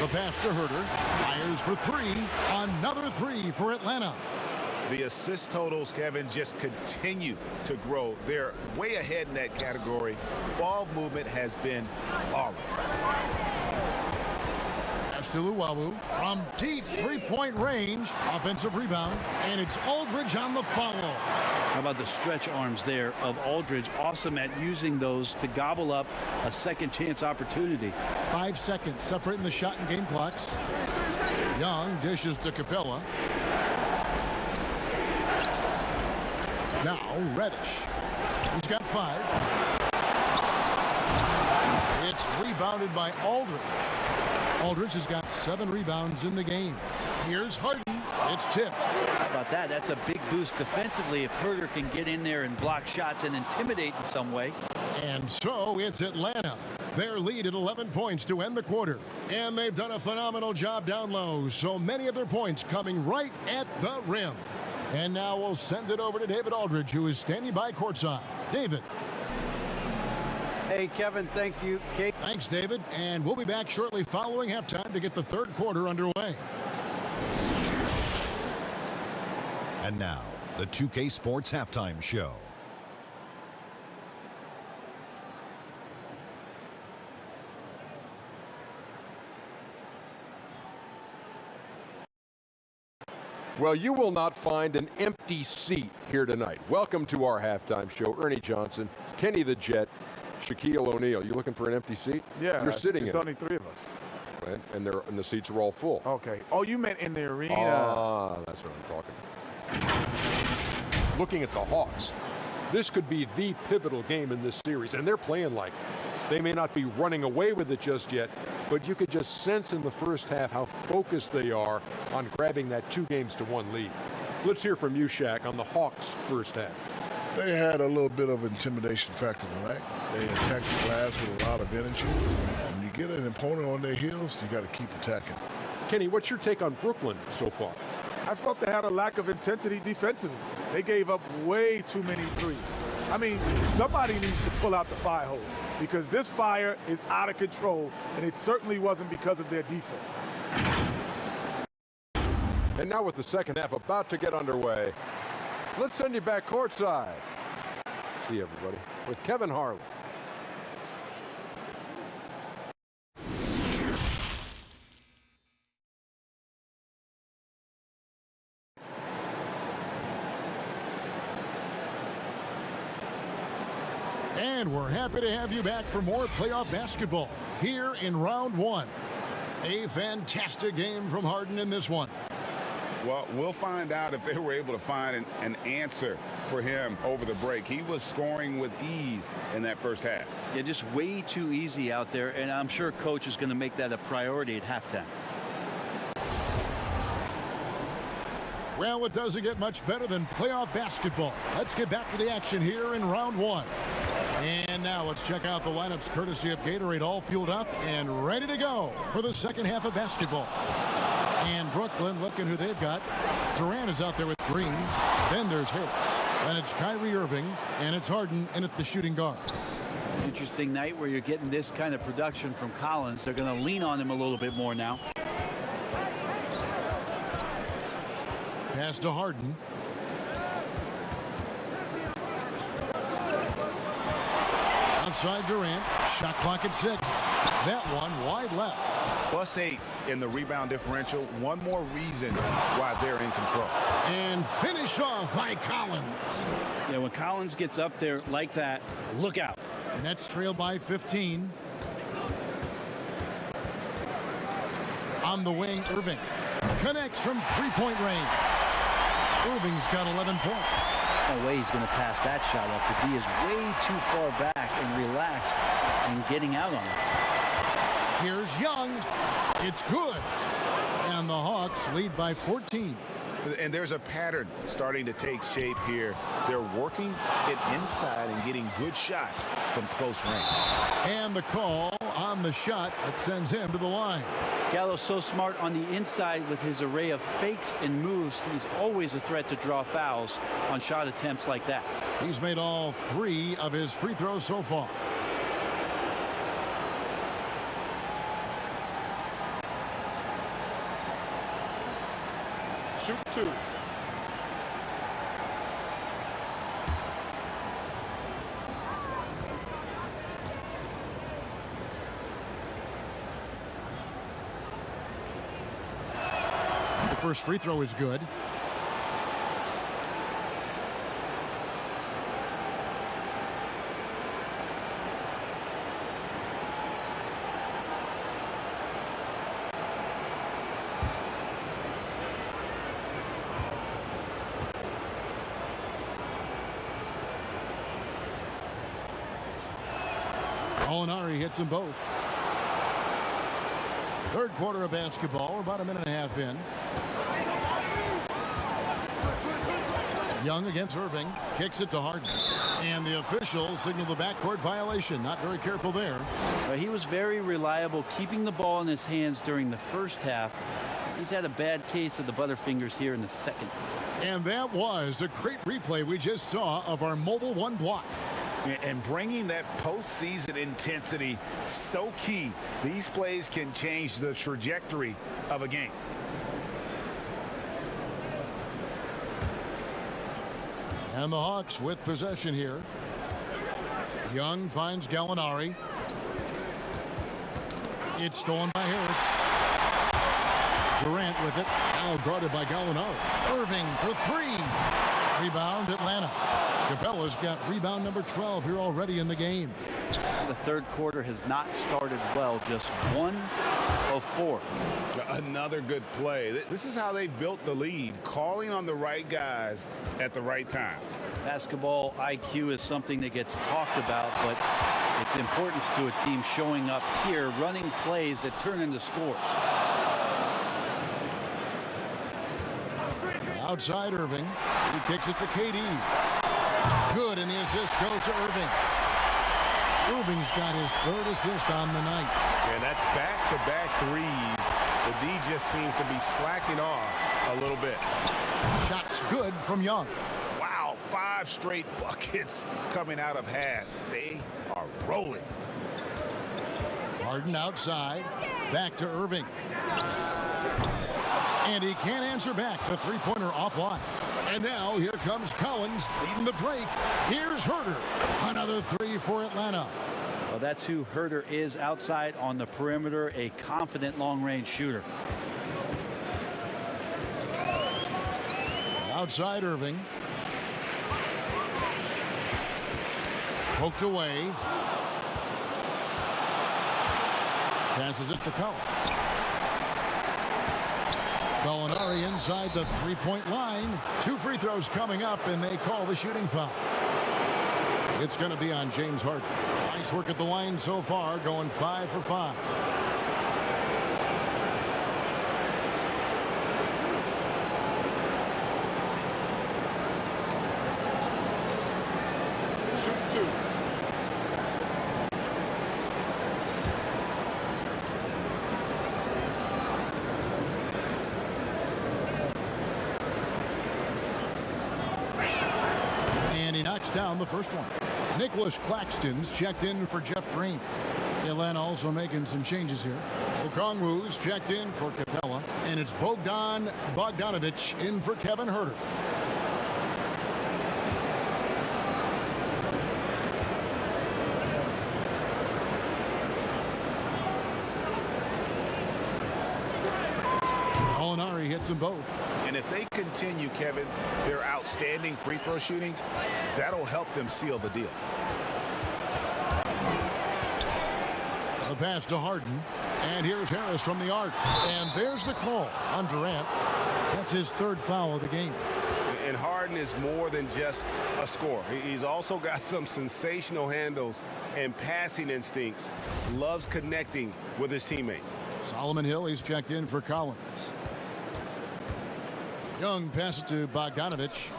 The pass to Herter. Fires for 3. Another 3 for Atlanta. The assist totals, Kevin, just continue to grow. They're way ahead in that category. Ball movement has been flawless. Luwawu from deep three-point range. Offensive rebound, and it's Aldridge on the foul. How about the stretch arms there of Aldridge? Awesome at using those to gobble up a second chance opportunity. 5 seconds separating the shot and game clocks. Young dishes to Capella. Now Reddish. He's got 5. It's rebounded by Aldridge. Aldridge has got 7 rebounds in the game. Here's Harden. It's tipped. How about that? That's a big boost defensively if Herter can get in there and block shots and intimidate in some way. And so it's Atlanta. Their lead at 11 points to end the quarter. And they've done a phenomenal job down low. So many of their points coming right at the rim. And now we'll send it over to David Aldridge, who is standing by courtside. David. Hey, Kevin, thank you. Kate. Thanks, David. And we'll be back shortly following halftime to get the third quarter underway. And now, the 2K Sports Halftime Show. Well, you will not find an empty seat here tonight. Welcome to our halftime show. Ernie Johnson, Kenny the Jet, Shaquille O'Neal. You looking for an empty seat? Yeah, you're sitting in. There's only 3 of us. And the seats are all full. Okay. Oh, you meant in the arena. Ah, that's what I'm talking about. Looking at the Hawks, this could be the pivotal game in this series, and they're playing like it. They may not be running away with it just yet, but you could just sense in the first half how focused they are on grabbing that 2-1 lead. Let's hear from you, Shaq, on the Hawks' first half. They had a little bit of intimidation factor tonight. They attacked the glass with a lot of energy. When you get an opponent on their heels, you got to keep attacking. Kenny, what's your take on Brooklyn so far? I felt they had a lack of intensity defensively. They gave up way too many threes. I mean, somebody needs to pull out the fire hose because this fire is out of control, and it certainly wasn't because of their defense. And now with the second half about to get underway, let's send you back courtside. See everybody with Kevin Harlan. And we're happy to have you back for more playoff basketball here in round 1. A fantastic game from Harden in this one. Well, we'll find out if they were able to find an answer for him over the break. He was scoring with ease in that first half. Yeah, just way too easy out there, and I'm sure Coach is going to make that a priority at halftime. Well, it doesn't get much better than playoff basketball. Let's get back to the action here in round 1. And now let's check out the lineups courtesy of Gatorade, all fueled up and ready to go for the second half of basketball. And Brooklyn, looking who they've got. Durant is out there with Green. Then there's Harris. Then it's Kyrie Irving, and it's Harden in at the shooting guard. Interesting night where you're getting this kind of production from Collins. They're going to lean on him a little bit more now. Pass to Harden. Outside Durant. Shot clock at 6. That one wide left. +8 in the rebound differential. One more reason why they're in control. And finished off by Collins. Yeah, when Collins gets up there like that, look out. Nets trail by 15. On the wing, Irving connects from three-point range. Irving's got 11 points. No way he's going to pass that shot up. The D is way too far back and relaxed and getting out on it. Here's Young. It's good. And the Hawks lead by 14. And there's a pattern starting to take shape here. They're working it inside and getting good shots from close range. And the call on the shot that sends him to the line. Gallo's so smart on the inside with his array of fakes and moves. He's always a threat to draw fouls on shot attempts like that. He's made all 3 of his free throws so far. Shoot 2. first free throw is good. Molinari hits them both. Third quarter of basketball. We're about a minute and a half in. Young against Irving. Kicks it to Harden. And the officials signal the backcourt violation. Not very careful there. He was very reliable, keeping the ball in his hands during the first half. He's had a bad case of the butterfingers here in the second. And that was a great replay we just saw of our Mobile One block. And bringing that postseason intensity, so key. These plays can change the trajectory of a game. And the Hawks with possession here. Young finds Gallinari. It's stolen by Harris. Durant with it. Now guarded by Gallinari. Irving for three. Rebound Atlanta. Capella's got rebound number 12 here already in the game. The third quarter has not started well, just 1 of 4. Another good play. This is how they built the lead, calling on the right guys at the right time. Basketball IQ is something that gets talked about, but its importance to a team showing up here, running plays that turn into scores. Outside Irving. He kicks it to KD. Good, and the assist goes to Irving. Irving's got his third assist on the night. And that's back-to-back threes. The D just seems to be slacking off a little bit. Shots good from Young. Wow, 5 straight buckets coming out of half. They are rolling. Harden outside. Back to Irving. And he can't answer back. The three-pointer offline. And now here comes Collins leading the break. Here's Herter. Another three for Atlanta. Well, that's who Herter is outside on the perimeter, a confident long-range shooter. Outside Irving. Poked away. Passes it to Collins. Gallinari inside the three-point line. 2 free throws coming up, and they call the shooting foul. It's going to be on James Harden. Nice work at the line so far, going 5 for 5. Shoot 2. Knocks down the first one. Nicholas Claxton's checked in for Jeff Green. Atlanta also making some changes here. Okongwu's checked in for Capella. And it's Bogdan Bogdanovic in for Kevin Herter. Molinari hits them both. And if they continue, Kevin, their outstanding free throw shooting, that'll help them seal the deal. The pass to Harden. And here's Harris from the arc. And there's the call on Durant. That's his third foul of the game. And Harden is more than just a scorer. He's also got some sensational handles and passing instincts. Loves connecting with his teammates. Solomon Hill, he's checked in for Collins. Young passes to Bogdanovic.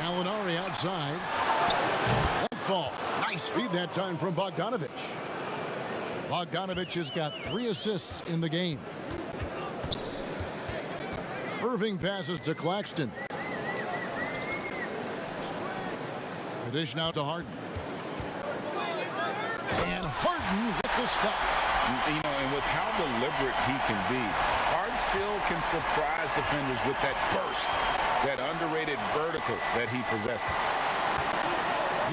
Gallinari outside. That ball. Nice feed that time from Bogdanovic. Bogdanovic has got 3 assists in the game. Irving passes to Claxton. The dish now to Harden. And Harden with the stuff. You know, and with how deliberate he can be, Harden still can surprise defenders with that burst, that underrated vertical that he possesses.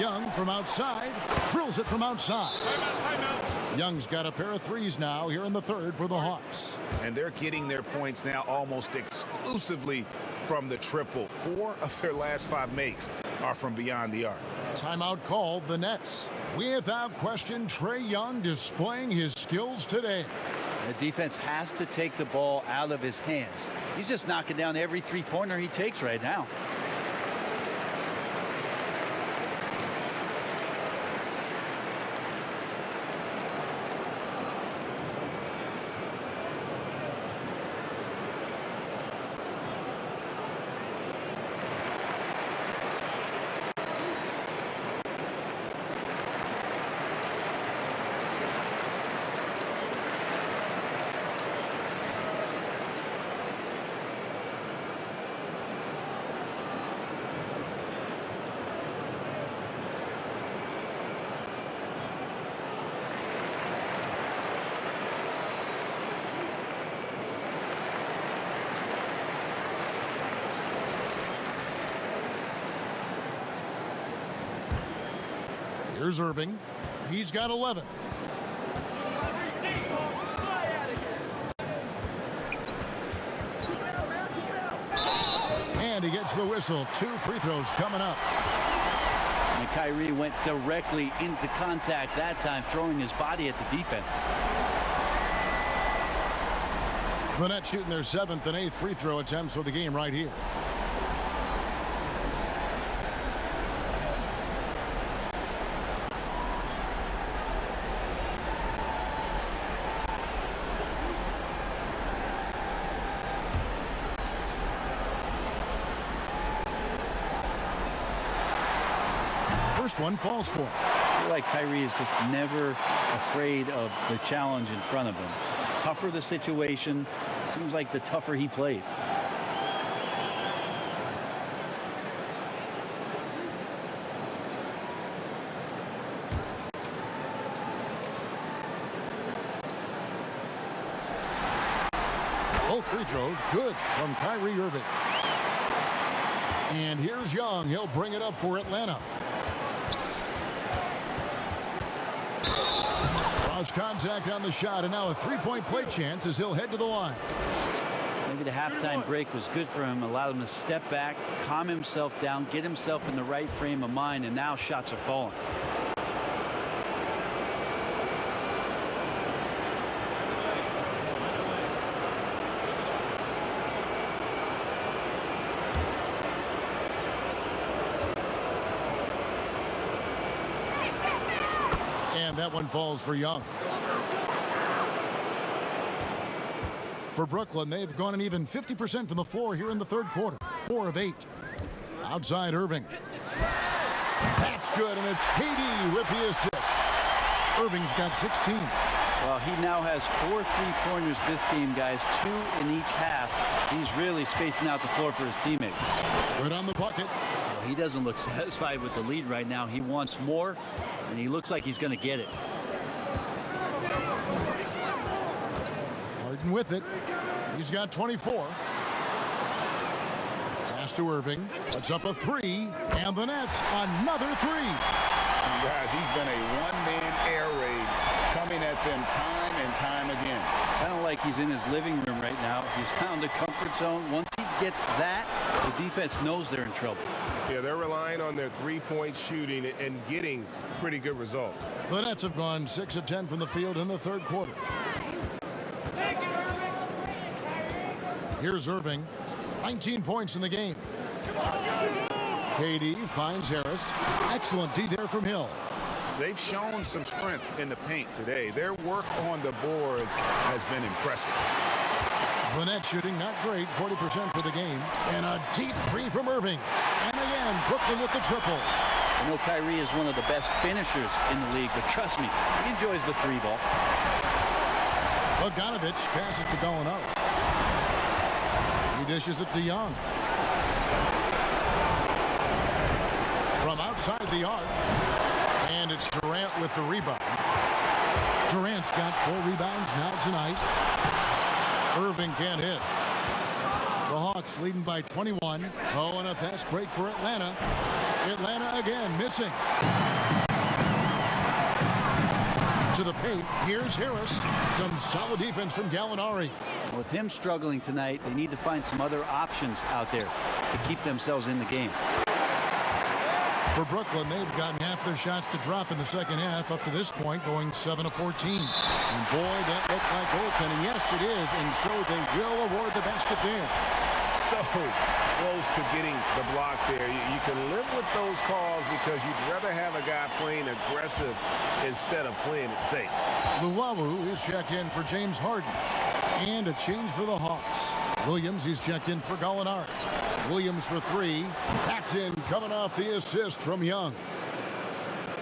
Young from outside, drills it from outside. Timeout, timeout. Young's got a pair of threes now here in the third for the Hawks. And they're getting their points now almost exclusively from the triple. 4 of their last 5 makes are from beyond the arc. Timeout called, the Nets. Without question, Trae Young displaying his skills today. The defense has to take the ball out of his hands. He's just knocking down every three-pointer he takes right now. Here's Irving. He's got 11. And he gets the whistle. 2 free throws coming up. And Kyrie went directly into contact that time, throwing his body at the defense. The Nets shooting their 7th and 8th free throw attempts for the game right here. First one falls for him. I feel like Kyrie is just never afraid of the challenge in front of him. Tougher the situation, seems like the tougher he plays. Both free throws good from Kyrie Irving. And here's Young. He'll bring it up for Atlanta. Cross contact on the shot, and now a three-point play chance as he'll head to the line. Maybe the halftime break was good for him, allowed him to step back, calm himself down, get himself in the right frame of mind, and now shots are falling. And that one falls for Young. For Brooklyn, they've gone an even 50% from the floor here in the third quarter. 4 of 8. Outside Irving. That's good, and it's KD with the assist. Irving's got 16. Well, he now has 4 3-pointers this game, guys, 2 in each half. He's really spacing out the floor for his teammates. Good on the bucket. Well, he doesn't look satisfied with the lead right now. He wants more, and he looks like he's going to get it. Harden with it. He's got 24. Pass to Irving. Puts up a 3. And the Nets, another 3. Guys, he's been a one-man air raid coming at them time and time again. Kind of like he's in his living room right now. He's found a comfort zone. Once he gets that, the defense knows they're in trouble. Yeah, they're relying on their three-point shooting and getting pretty good results. The Nets have gone 6 of 10 from the field in the third quarter. Here's Irving. 19 points in the game. KD finds Harris. Excellent D there from Hill. They've shown some strength in the paint today. Their work on the boards has been impressive. The Nets shooting not great, 40% for the game. And a deep 3 from Irving. And again, Brooklyn with the triple. I know Kyrie is one of the best finishers in the league, but trust me, he enjoys the 3 ball. Bogdanovich passes to Gallinari. He dishes it to Young. From outside the arc. And it's Durant with the rebound. Durant's got 4 rebounds now tonight. Irving can't hit. The Hawks leading by 21. Oh, and a fast break for Atlanta. Atlanta again missing. To the paint, here's Harris. Some solid defense from Gallinari. With him struggling tonight, they need to find some other options out there to keep themselves in the game. For Brooklyn, they've gotten half their shots to drop in the second half up to this point, going 7 of 14. And boy, that looked like goaltending. Yes, it is, and so they will award the basket there. So close to getting the block there. You can live with those calls because you'd rather have a guy playing aggressive instead of playing it safe. Luwawu is checked in for James Harden. And a change for the Hawks. Williams, he's checked in for Gallinari. Williams for three. That's in, coming off the assist from Young.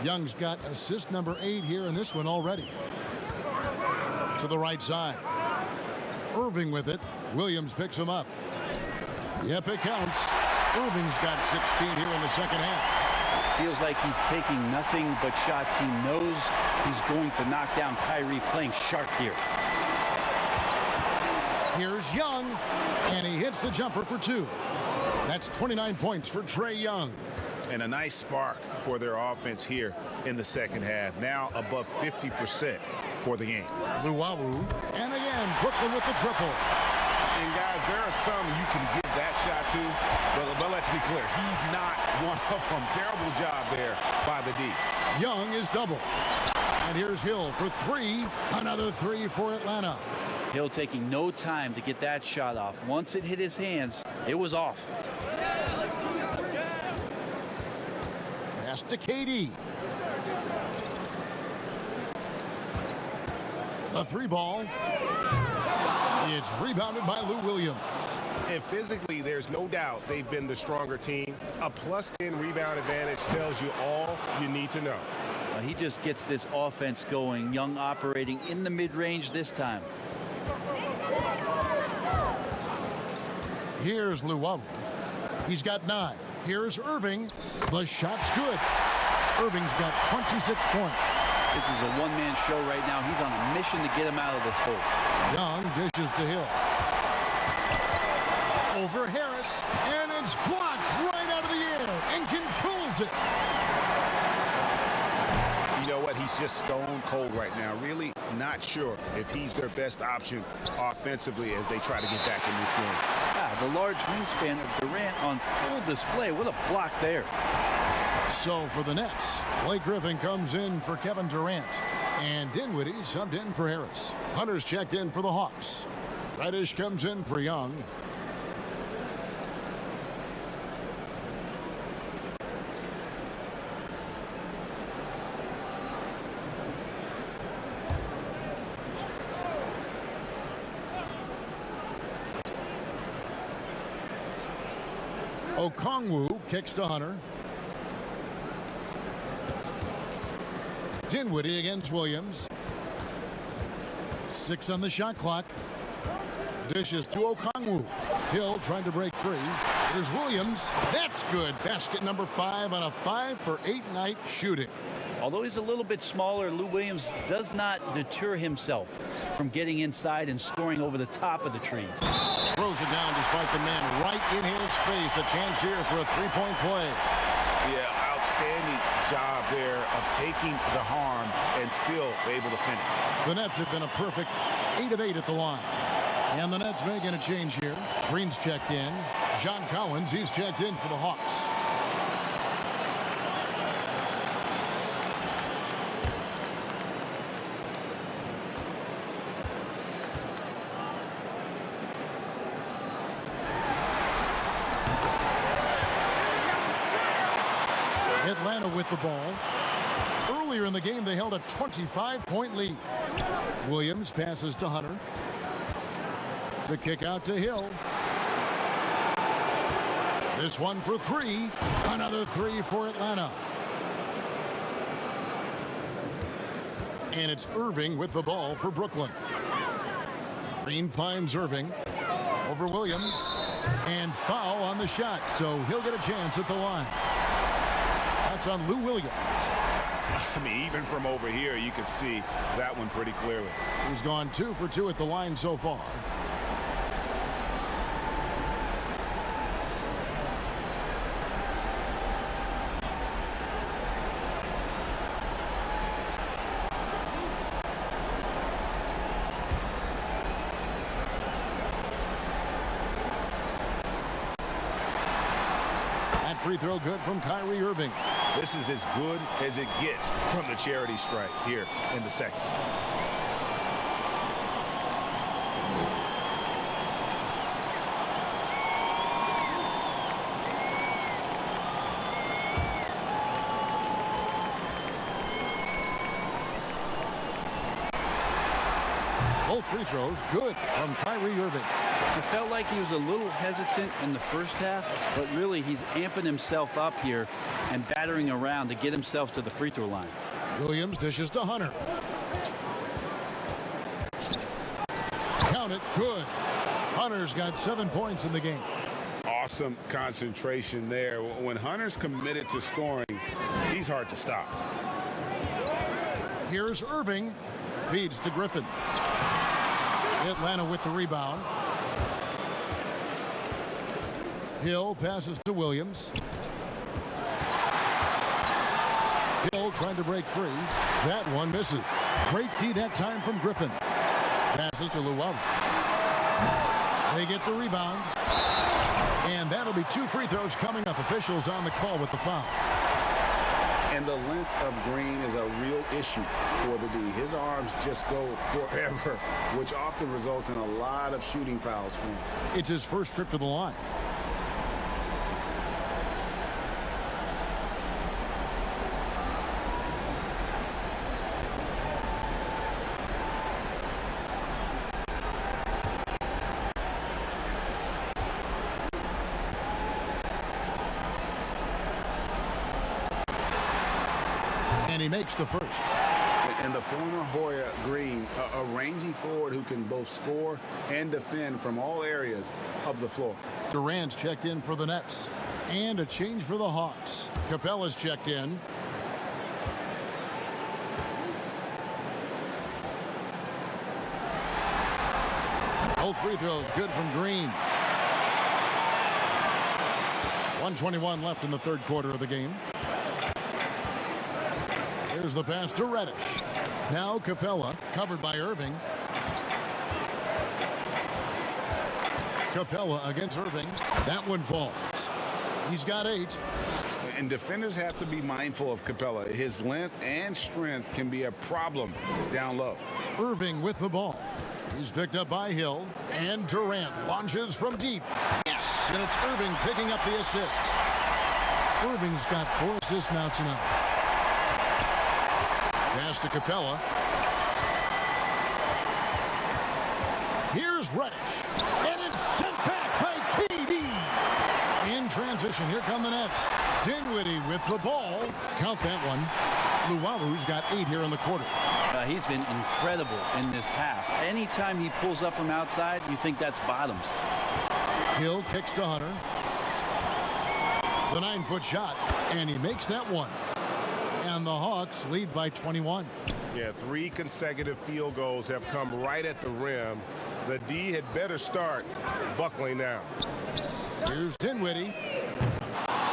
Young's got assist number 8 here in this one already. To the right side. Irving with it. Williams picks him up. Yep, it counts. Irving's got 16 here in the second half. Feels like he's taking nothing but shots. He knows he's going to knock down Kyrie, playing sharp here. Here's Young, and he hits the jumper for 2. That's 29 points for Trae Young. And a nice spark for their offense here in the second half. Now above 50% for the game. Luwawu, and again, Brooklyn with the triple. And guys, there are some you can give that shot to, but let's be clear, he's not one of them. Terrible job there by the D. Young is double. And here's Hill for 3. Another 3 for Atlanta. Hill taking no time to get that shot off. Once it hit his hands, it was off. Pass to KD. The 3 ball. It's rebounded by Lou Williams. And physically, there's no doubt they've been the stronger team. A +10 rebound advantage tells you all you need to know. He just gets this offense going. Young operating in the mid-range this time. Here's Luwawu. He's got 9. Here's Irving. The shot's good. Irving's got 26 points. This is a one-man show right now. He's on a mission to get him out of this hole. Young dishes to Hill. Over Harris, and it's blocked right out of the air and controls it. You know what? He's just stone cold right now. Really not sure if he's their best option offensively as they try to get back in this game. Yeah, the large wingspan of Durant on full display. What a block there. So for the Nets, Blake Griffin comes in for Kevin Durant. And Dinwiddie subbed in for Harris. Hunter's checked in for the Hawks. Reddish comes in for Young. Okongwu kicks to Hunter. Dinwiddie against Williams. 6 on the shot clock. Dishes to Okongwu. Hill trying to break free. Here's Williams. That's good. Basket number 5 on a 5-for-8 night shooting. Although he's a little bit smaller, Lou Williams does not deter himself from getting inside and scoring over the top of the trees. Throws it down despite the man right in his face. A chance here for a 3-point play. Yeah, outstanding job there of taking the harm and still able to finish. The Nets have been a perfect 8 of 8 at the line. And the Nets making a change here. Green's checked in. John Collins, he's checked in for the Hawks. Atlanta with the ball. Earlier in the game, they held a 25-point lead. Williams passes to Hunter. The kick out to Hill. This one for 3. Another 3 for Atlanta. And it's Irving with the ball for Brooklyn. Green finds Irving. Over Williams. And foul on the shot, so he'll get a chance at the line. That's on Lou Williams. I mean, even from over here, you can see that one pretty clearly. He's gone 2 for 2 at the line so far. free throw good from Kyrie Irving. This is as good as it gets from the charity stripe here in the second. Both free throws good from Kyrie Irving. It felt like he was a little hesitant in the first half, but really he's amping himself up here and battering around to get himself to the free throw line. Williams dishes to Hunter. Count it, good. Hunter's got 7 points in the game. Awesome concentration there. When Hunter's committed to scoring, he's hard to stop. Here's Irving. Feeds to Griffin. Atlanta with the rebound. Hill passes to Williams. Hill trying to break free. That one misses. Great D that time from Griffin. Passes to Luau. They get the rebound. And that'll be 2 free throws coming up. Officials on the call with the foul. And the length of Green is a real issue for the D. His arms just go forever, which often results in a lot of shooting fouls for him. It's his first trip to the line. And he makes the first. And the former Hoya Green, a rangy forward who can both score and defend from all areas of the floor. Durant's checked in for the Nets. And a change for the Hawks. Capella's checked in. Both free throws good from Green. 1:21 left in the third quarter of the game. Here's the pass to Reddish. Now Capella, covered by Irving. Capella against Irving. That one falls. He's got 8. And defenders have to be mindful of Capella. His length and strength can be a problem down low. Irving with the ball. He's picked up by Hill. And Durant launches from deep. Yes, and it's Irving picking up the assist. Irving's got 4 assists now tonight. Pass to Capella. Here's Reddish. And it's sent back by KD. In transition, here come the Nets. Dinwiddie with the ball. Count that one. Luau's got 8 here in the quarter. He's been incredible in this half. Anytime he pulls up from outside, you think that's bottoms. Hill kicks to Hunter. The 9-foot shot, and he makes that one. And the Hawks lead by 21. Yeah, 3 consecutive field goals have come right at the rim. The D had better start buckling down. Here's Dinwiddie.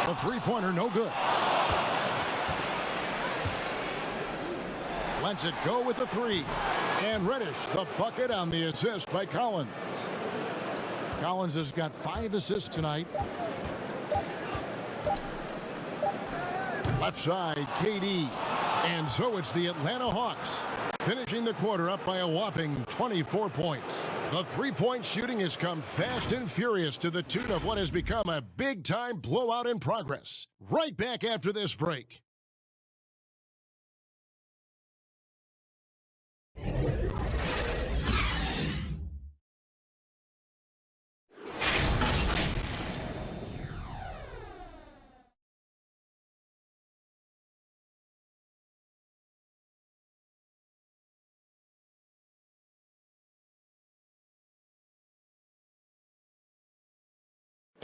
The three-pointer, no good. Lets it go with the 3. And Reddish, the bucket on the assist by Collins. Collins has got 5 assists tonight. Left side, KD. And so it's the Atlanta Hawks finishing the quarter up by a whopping 24 points. The three-point shooting has come fast and furious to the tune of what has become a big-time blowout in progress. Right back after this break.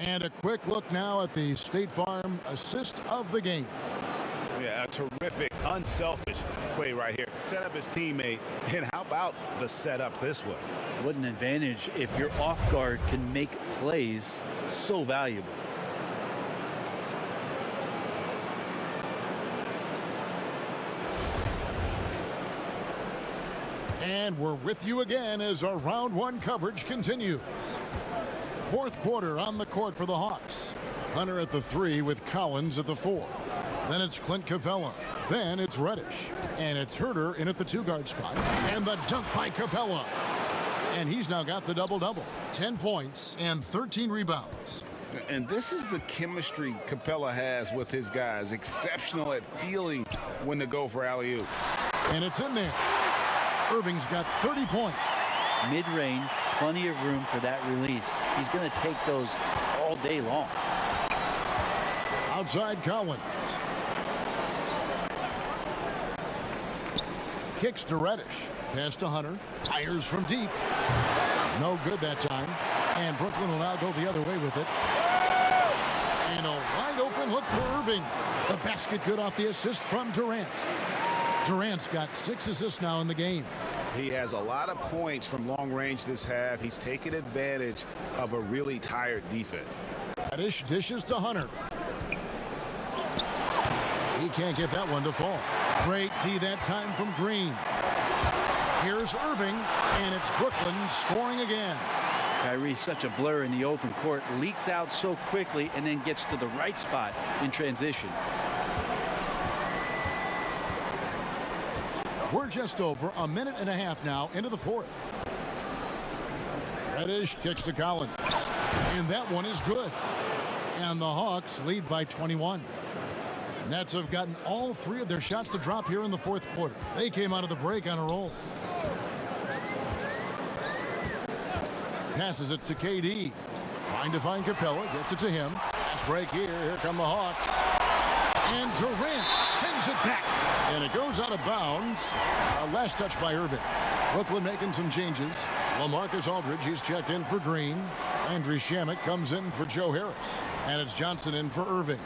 And a quick look now at the State Farm assist of the game. Yeah, a terrific, unselfish play right here. Set up his teammate, and how about the setup this was? What an advantage if your off guard can make plays so valuable. And we're with you again as our round 1 coverage continues. Fourth quarter on the court for the Hawks. Hunter at the 3 with Collins at the 4. Then it's Clint Capella. Then it's Reddish. And it's Herter in at the 2-guard spot. And the dunk by Capella. And he's now got the double-double. 10 points and 13 rebounds. And this is the chemistry Capella has with his guys. Exceptional at feeling when to go for alley-oop. And it's in there. Irving's got 30 points. Mid-range, plenty of room for that release. He's going to take those all day long. Outside Collins. Kicks to Reddish. Pass to Hunter. Fires from deep. No good that time. And Brooklyn will now go the other way with it. And a wide open look for Irving. The basket good off the assist from Durant. Durant's got 6 assists now in the game. He has a lot of points from long range this half. He's taken advantage of a really tired defense. Reddish dishes to Hunter. He can't get that one to fall. Great D that time from Green. Here's Irving, and it's Brooklyn scoring again. Kyrie's such a blur in the open court, leaks out so quickly and then gets to the right spot in transition. We're just over a minute and a half now into the 4th. Reddish kicks to Collins, and that one is good. And the Hawks lead by 21. Nets have gotten all 3 of their shots to drop here in the 4th quarter. They came out of the break on a roll. Passes it to KD. Trying to find Capella. Gets it to him. Pass break here. Here come the Hawks. And Durant sends it back. And it goes out of bounds. Last touch by Irving. Brooklyn making some changes. LaMarcus Aldridge, he's checked in for Green. Andrew Shamet comes in for Joe Harris. And it's Johnson in for Irving.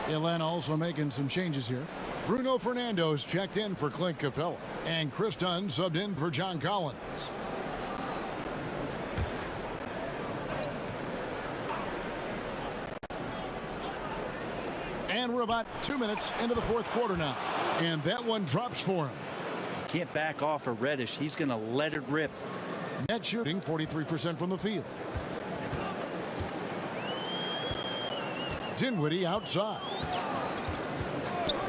Atlanta also making some changes here. Bruno Fernando's checked in for Clint Capella. And Chris Dunn subbed in for John Collins. And we're about 2 minutes into the 4th quarter now. And that one drops for him. Can't back off of Reddish. He's going to let it rip. Net shooting 43% from the field. Dinwiddie outside.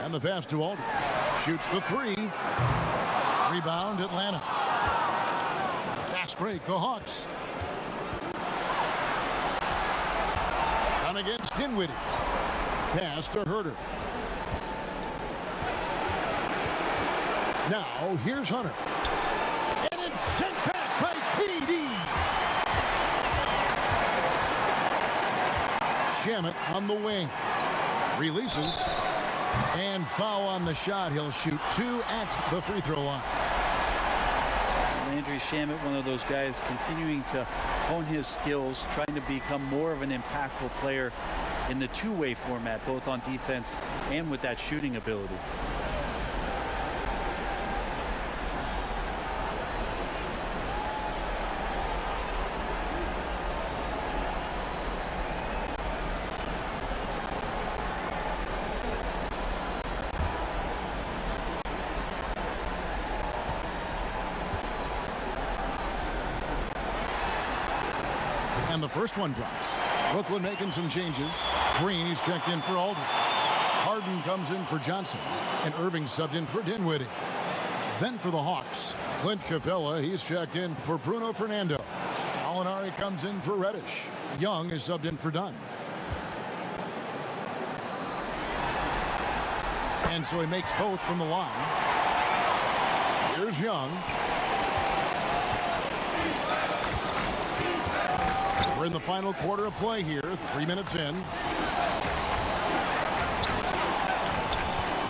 And the pass to Aldridge. Shoots the 3. Rebound Atlanta. Fast break the Hawks. Down against Dinwiddie. Pass to Herter. Now here's Hunter. And it's sent back by KD. Shamet on the wing. Releases. And foul on the shot. He'll shoot 2 at the free throw line. Landry Shamet, one of those guys continuing to hone his skills, trying to become more of an impactful player in the two-way format, both on defense and with that shooting ability. And the first one drops. Brooklyn making some changes. Green is checked in for Aldridge. Harden comes in for Johnson. And Irving subbed in for Dinwiddie. Then for the Hawks, Clint Capella, he's checked in for Bruno Fernando. Alinari comes in for Reddish. Young is subbed in for Dunn. And so he makes both from the line. Here's Young. We're in the final quarter of play here, 3 minutes in.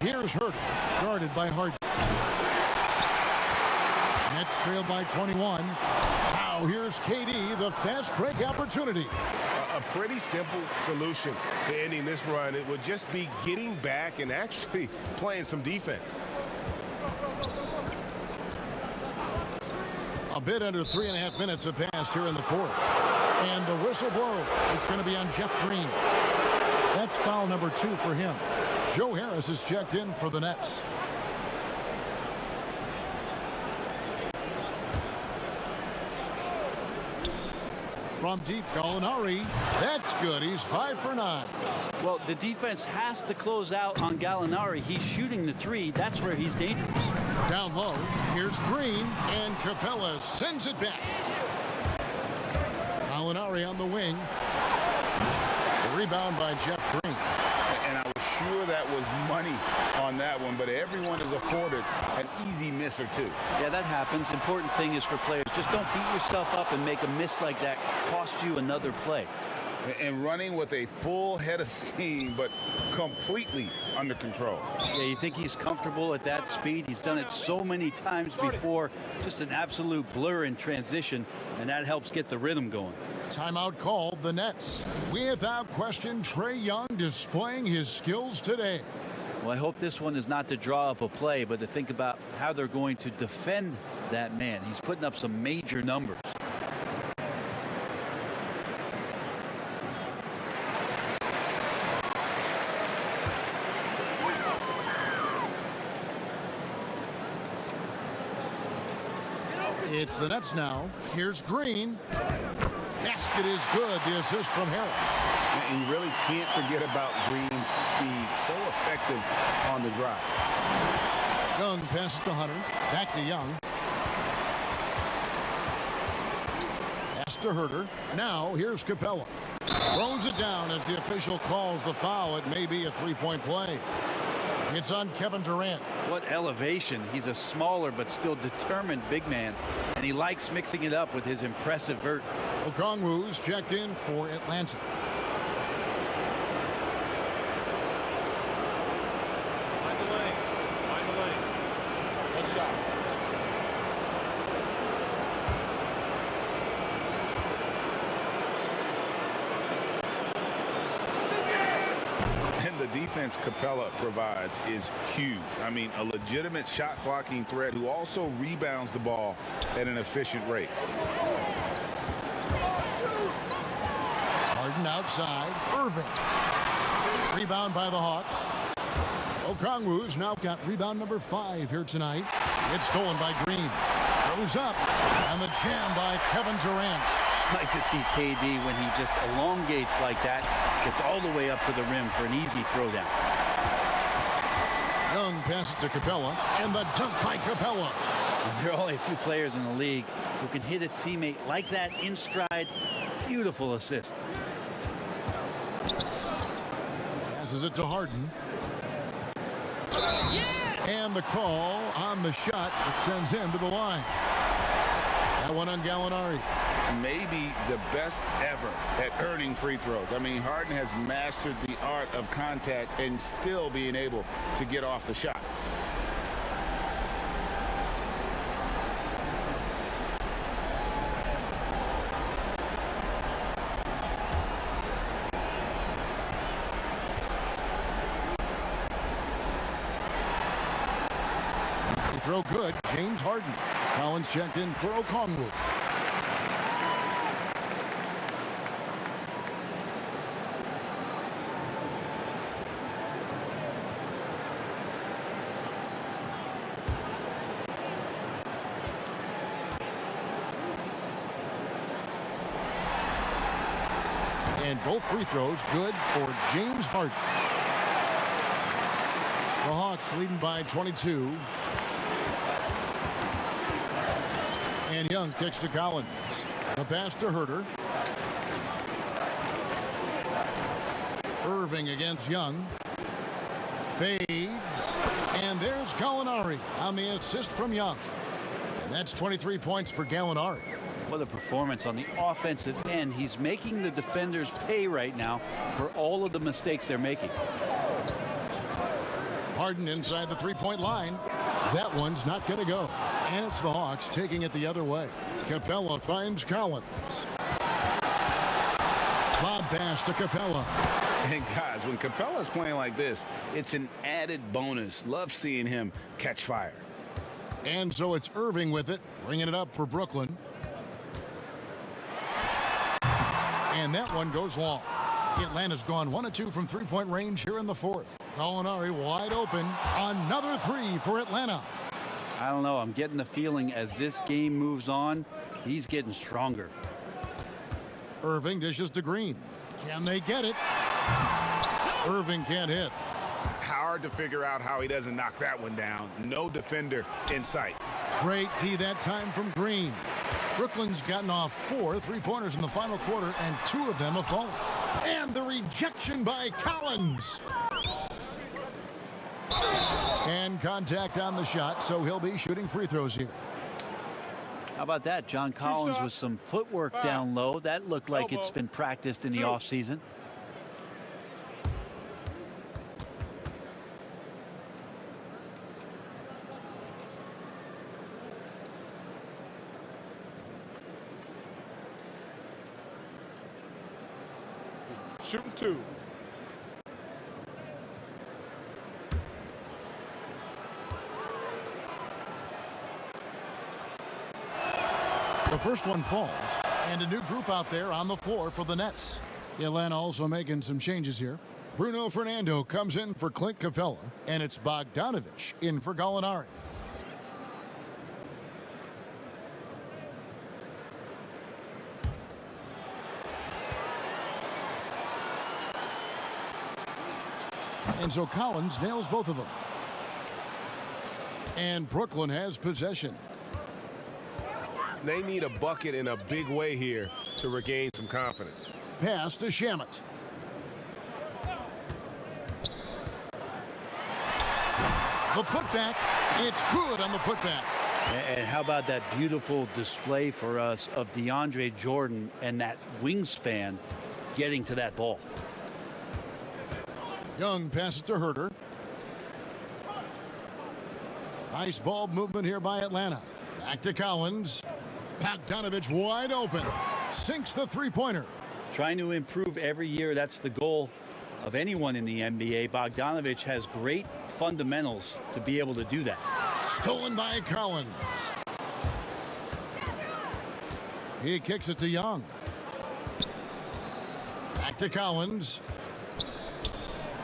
Here's Herter, guarded by Harden. Nets trail by 21. Now here's KD, the fast break opportunity. A pretty simple solution to ending this run. It would just be getting back and actually playing some defense. A bit under 3.5 minutes have passed here in the 4th. And the whistle blows. It's going to be on Jeff Green. That's foul number 2 for him. Joe Harris is checked in for the Nets. from deep. Gallinari. That's good. He's 5 for 9. Well, the defense has to close out on Gallinari. He's shooting the three. That's where he's dangerous. Down low. Here's Green. And Capella sends it back. Gallinari on the wing. The rebound by Jeff Green. And I was sure that was money on that one, but everyone is afforded an easy miss or two. Yeah, that happens. Important thing is for players, just don't beat yourself up and make a miss like that cost you another play. And running with a full head of steam, but completely under control. Yeah, you think he's comfortable at that speed? He's done it so many times before. Just an absolute blur in transition, and that helps get the rhythm going. Timeout called the Nets. Without question, Trae Young displaying his skills today. Well, I hope this one is not to draw up a play, but to think about how they're going to defend that man. He's putting up some major numbers. It's the Nets now. Here's Green. Basket is good. The assist from Harris. And you really can't forget about Green's speed. So effective on the drive. Young passes to Hunter. Back to Young. Pass to Herter. Now here's Capella. Throws it down as the official calls the foul. It may be a three-point play. It's on Kevin Durant. What elevation. He's a smaller but still determined big man, and he likes mixing it up with his impressive vert. Okongwu's checked in for Atlanta. Find the lane. One shot. And the defense Capella provides is huge. I mean, a legitimate shot blocking threat who also rebounds the ball at an efficient rate. Harden outside. Irving. Rebound by the Hawks. Okongwu's now got rebound number 5 here tonight. It's stolen by Green. Goes up. And the jam by Kevin Durant. I like to see KD when he just elongates like that, gets all the way up to the rim for an easy throwdown. Young passes to Capella, and the dunk by Capella. There are only a few players in the league who can hit a teammate like that in stride. Beautiful assist. Passes it to Harden. And the call on the shot that sends him to the line. That one on Gallinari. Maybe the best ever at earning free throws. I mean, Harden has mastered the art of contact and still being able to get off the shot. He throw good. James Harden. Collins checked in for Okongwu. And both free throws good for James Harden. The Hawks leading by 22. And Young kicks to Collins. The pass to Herter. Irving against Young. Fades. And there's Gallinari on the assist from Young. And that's 23 points for Gallinari. What a performance on the offensive end. He's making the defenders pay right now for all of the mistakes they're making. Harden inside the three-point line. That one's not going to go. And it's the Hawks taking it the other way. Capella finds Collins. Lob pass to Capella. And guys, when Capella's playing like this, it's an added bonus. Love seeing him catch fire. And so it's Irving with it, bringing it up for Brooklyn. And that one goes long. Atlanta's gone 1 of 2 from three-point range here in the fourth. Gallinari wide open. Another three for Atlanta. I don't know. I'm getting the feeling as this game moves on, he's getting stronger. Irving dishes to Green. Can they get it? Irving can't hit. Hard to figure out how he doesn't knock that one down. No defender in sight. Great D that time from Green. Brooklyn's gotten off 4 3-pointers in the final quarter, and 2 of them have fallen. And the rejection by Collins. And contact on the shot, so he'll be shooting free throws here. How about that? John Collins with some footwork down low. That looked like it's been practiced in the offseason. Shooting 2. The first one falls, and a new group out there on the floor for the Nets. Atlanta also making some changes here. Bruno Fernando comes in for Clint Capella, and it's Bogdanovich in for Gallinari. And so Collins nails both of them. And Brooklyn has possession. They need a bucket in a big way here to regain some confidence. Pass to Shamet. The putback, it's good on the putback. And how about that beautiful display for us of DeAndre Jordan and that wingspan getting to that ball. Young passes to Herter. Nice ball movement here by Atlanta. Back to Collins. Bogdanovich wide open. Sinks the three-pointer. Trying to improve every year. That's the goal of anyone in the NBA. Bogdanovich has great fundamentals to be able to do that. Stolen by Collins. He kicks it to Young. Back to Collins.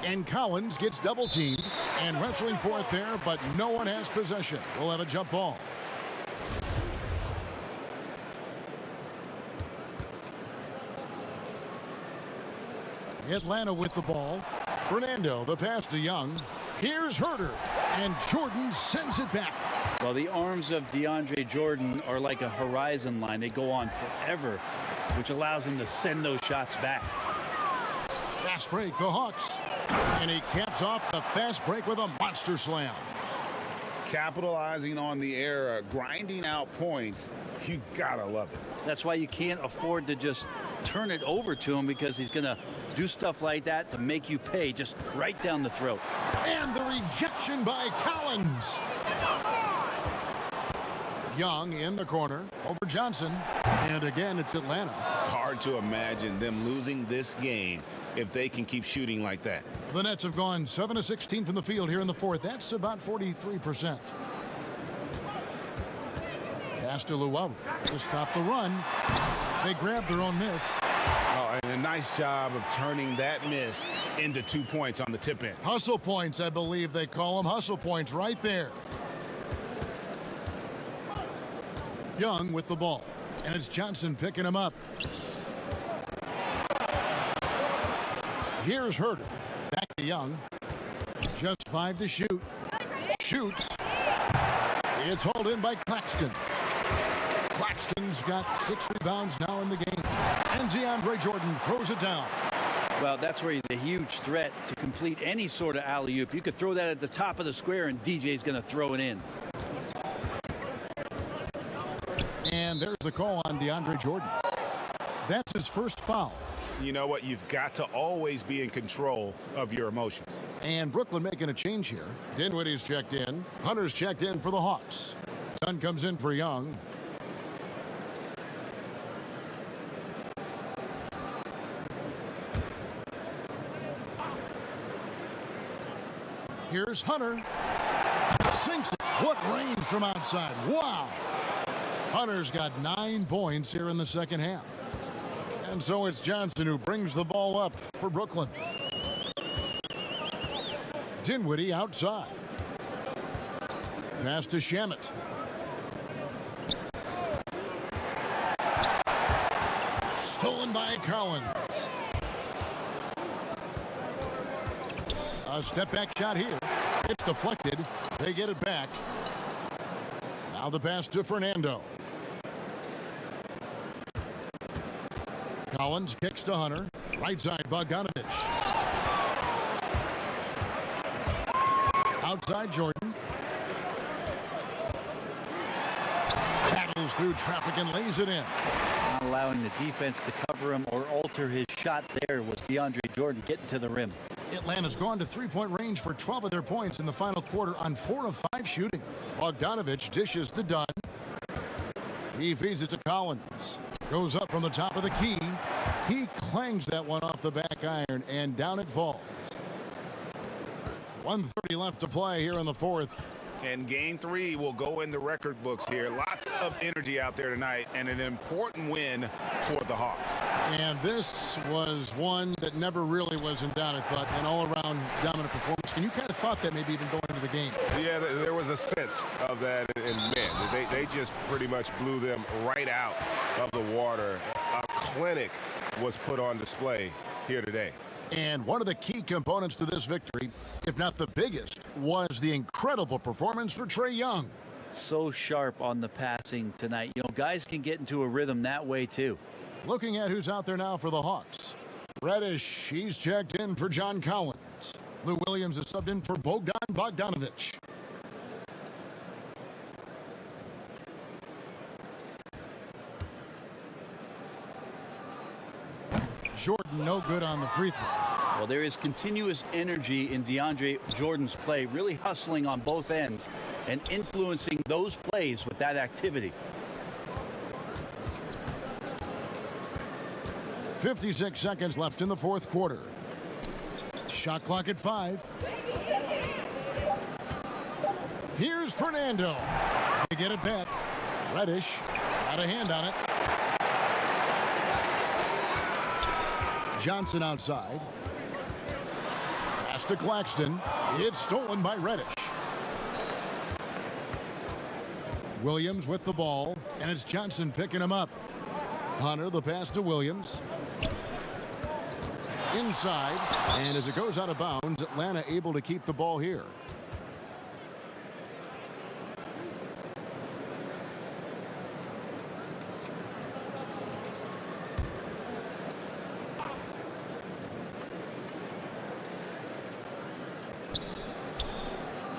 And Collins gets double-teamed and wrestling for it there, but no one has possession. We'll have a jump ball. Atlanta with the ball. Fernando, the pass to Young. Here's Herter, and Jordan sends it back. Well, the arms of DeAndre Jordan are like a horizon line. They go on forever, which allows him to send those shots back. Fast break, the Hawks. And he caps off the fast break with a monster slam. Capitalizing on the error, grinding out points, you gotta love it. That's why you can't afford to just turn it over to him, because he's going to do stuff like that to make you pay just right down the throat. And the rejection by Collins. Young in the corner over Johnson. And again, it's Atlanta. Hard to imagine them losing this game if they can keep shooting like that. The Nets have gone 7 of 16 from the field here in the fourth. That's about 43%. Pass to Luau to stop the run. They grab their own miss. Oh, and a nice job of turning that miss into 2 points on the tip in. Hustle points, I believe they call them. Hustle points right there. Young with the ball. And it's Johnson picking him up. Here's Herter. Back to Young. Just 5 to shoot. Shoots. It's hauled in by Claxton. Claxton's got 6 rebounds now in the game. And DeAndre Jordan throws it down. Well, that's where he's a huge threat to complete any sort of alley-oop. You could throw that at the top of the square, and DJ's going to throw it in. And there's the call on DeAndre Jordan. That's his first foul. You know what? You've got to always be in control of your emotions. And Brooklyn making a change here. Dinwiddie's checked in. Hunter's checked in for the Hawks. Dunn comes in for Young. Here's Hunter. Sinks it. What range from outside. Wow. Hunter's got 9 points here in the second half. And so it's Johnson who brings the ball up for Brooklyn. Dinwiddie outside. Pass to Shamet. Stolen by Collins. A step-back shot here. It's deflected. They get it back. Now the pass to Fernando. Collins kicks to Hunter. Right side, Bogdanovich. Outside, Jordan. Battles through traffic and lays it in. Not allowing the defense to cover him or alter his shot there was DeAndre Jordan getting to the rim. Atlanta's gone to three-point range for 12 of their points in the final quarter on 4 of 5 shooting. Bogdanovich dishes to Dunn. He feeds it to Collins. Goes up from the top of the key. He clangs that one off the back iron, and down it falls. 1:30 left to play here in the fourth. And game 3 will go in the record books here. Lots of energy out there tonight, and an important win for the Hawks. And this was one that never really was in doubt, I thought, an all-around dominant performance. And you kind of thought that maybe even going into the game. Yeah, there was a sense of that, and man, they just pretty much blew them right out of the water. A clinic was put on display here today. And one of the key components to this victory, if not the biggest, was the incredible performance for Trae Young. So sharp on the passing tonight. You know, guys can get into a rhythm that way too. Looking at who's out there now for the Hawks. Reddish, he's checked in for John Collins. Lou Williams is subbed in for Bogdanovich. Jordan no good on the free throw. Well, there is continuous energy in DeAndre Jordan's play, really hustling on both ends and influencing those plays with that activity. 56 seconds left in the fourth quarter. Shot clock at 5. Here's Fernando. They get it back. Reddish got a hand on it. Johnson outside. Pass to Claxton. It's stolen by Reddish. Williams with the ball, and it's Johnson picking him up. Hunter, the pass to Williams. Inside, and as it goes out of bounds, Atlanta able to keep the ball here.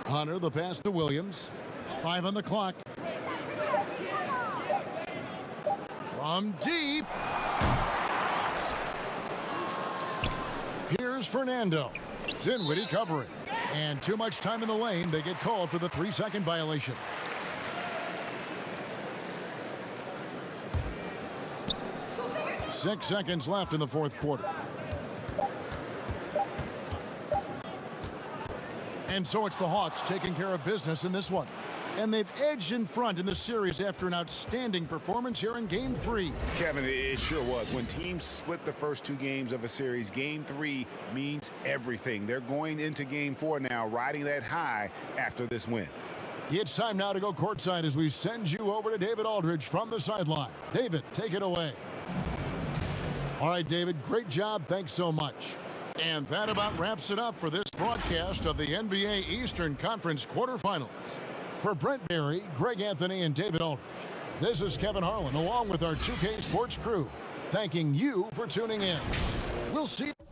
Hunter, the pass to Williams. 5 on the clock. From deep. Here's Fernando. Dinwiddie covering. And too much time in the lane. They get called for the 3-second violation. Six seconds left in the fourth quarter. And so it's the Hawks taking care of business in this one. And they've edged in front in the series after an outstanding performance here in Game 3. Kevin, it sure was. When teams split the first 2 games of a series, Game 3 means everything. They're going into Game 4 now, riding that high after this win. It's time now to go courtside as we send you over to David Aldridge from the sideline. David, take it away. All right, David, great job. Thanks so much. And that about wraps it up for this broadcast of the NBA Eastern Conference quarterfinals. For Brent Berry, Greg Anthony, and David Aldridge, this is Kevin Harlan along with our 2K Sports crew, thanking you for tuning in. We'll see you.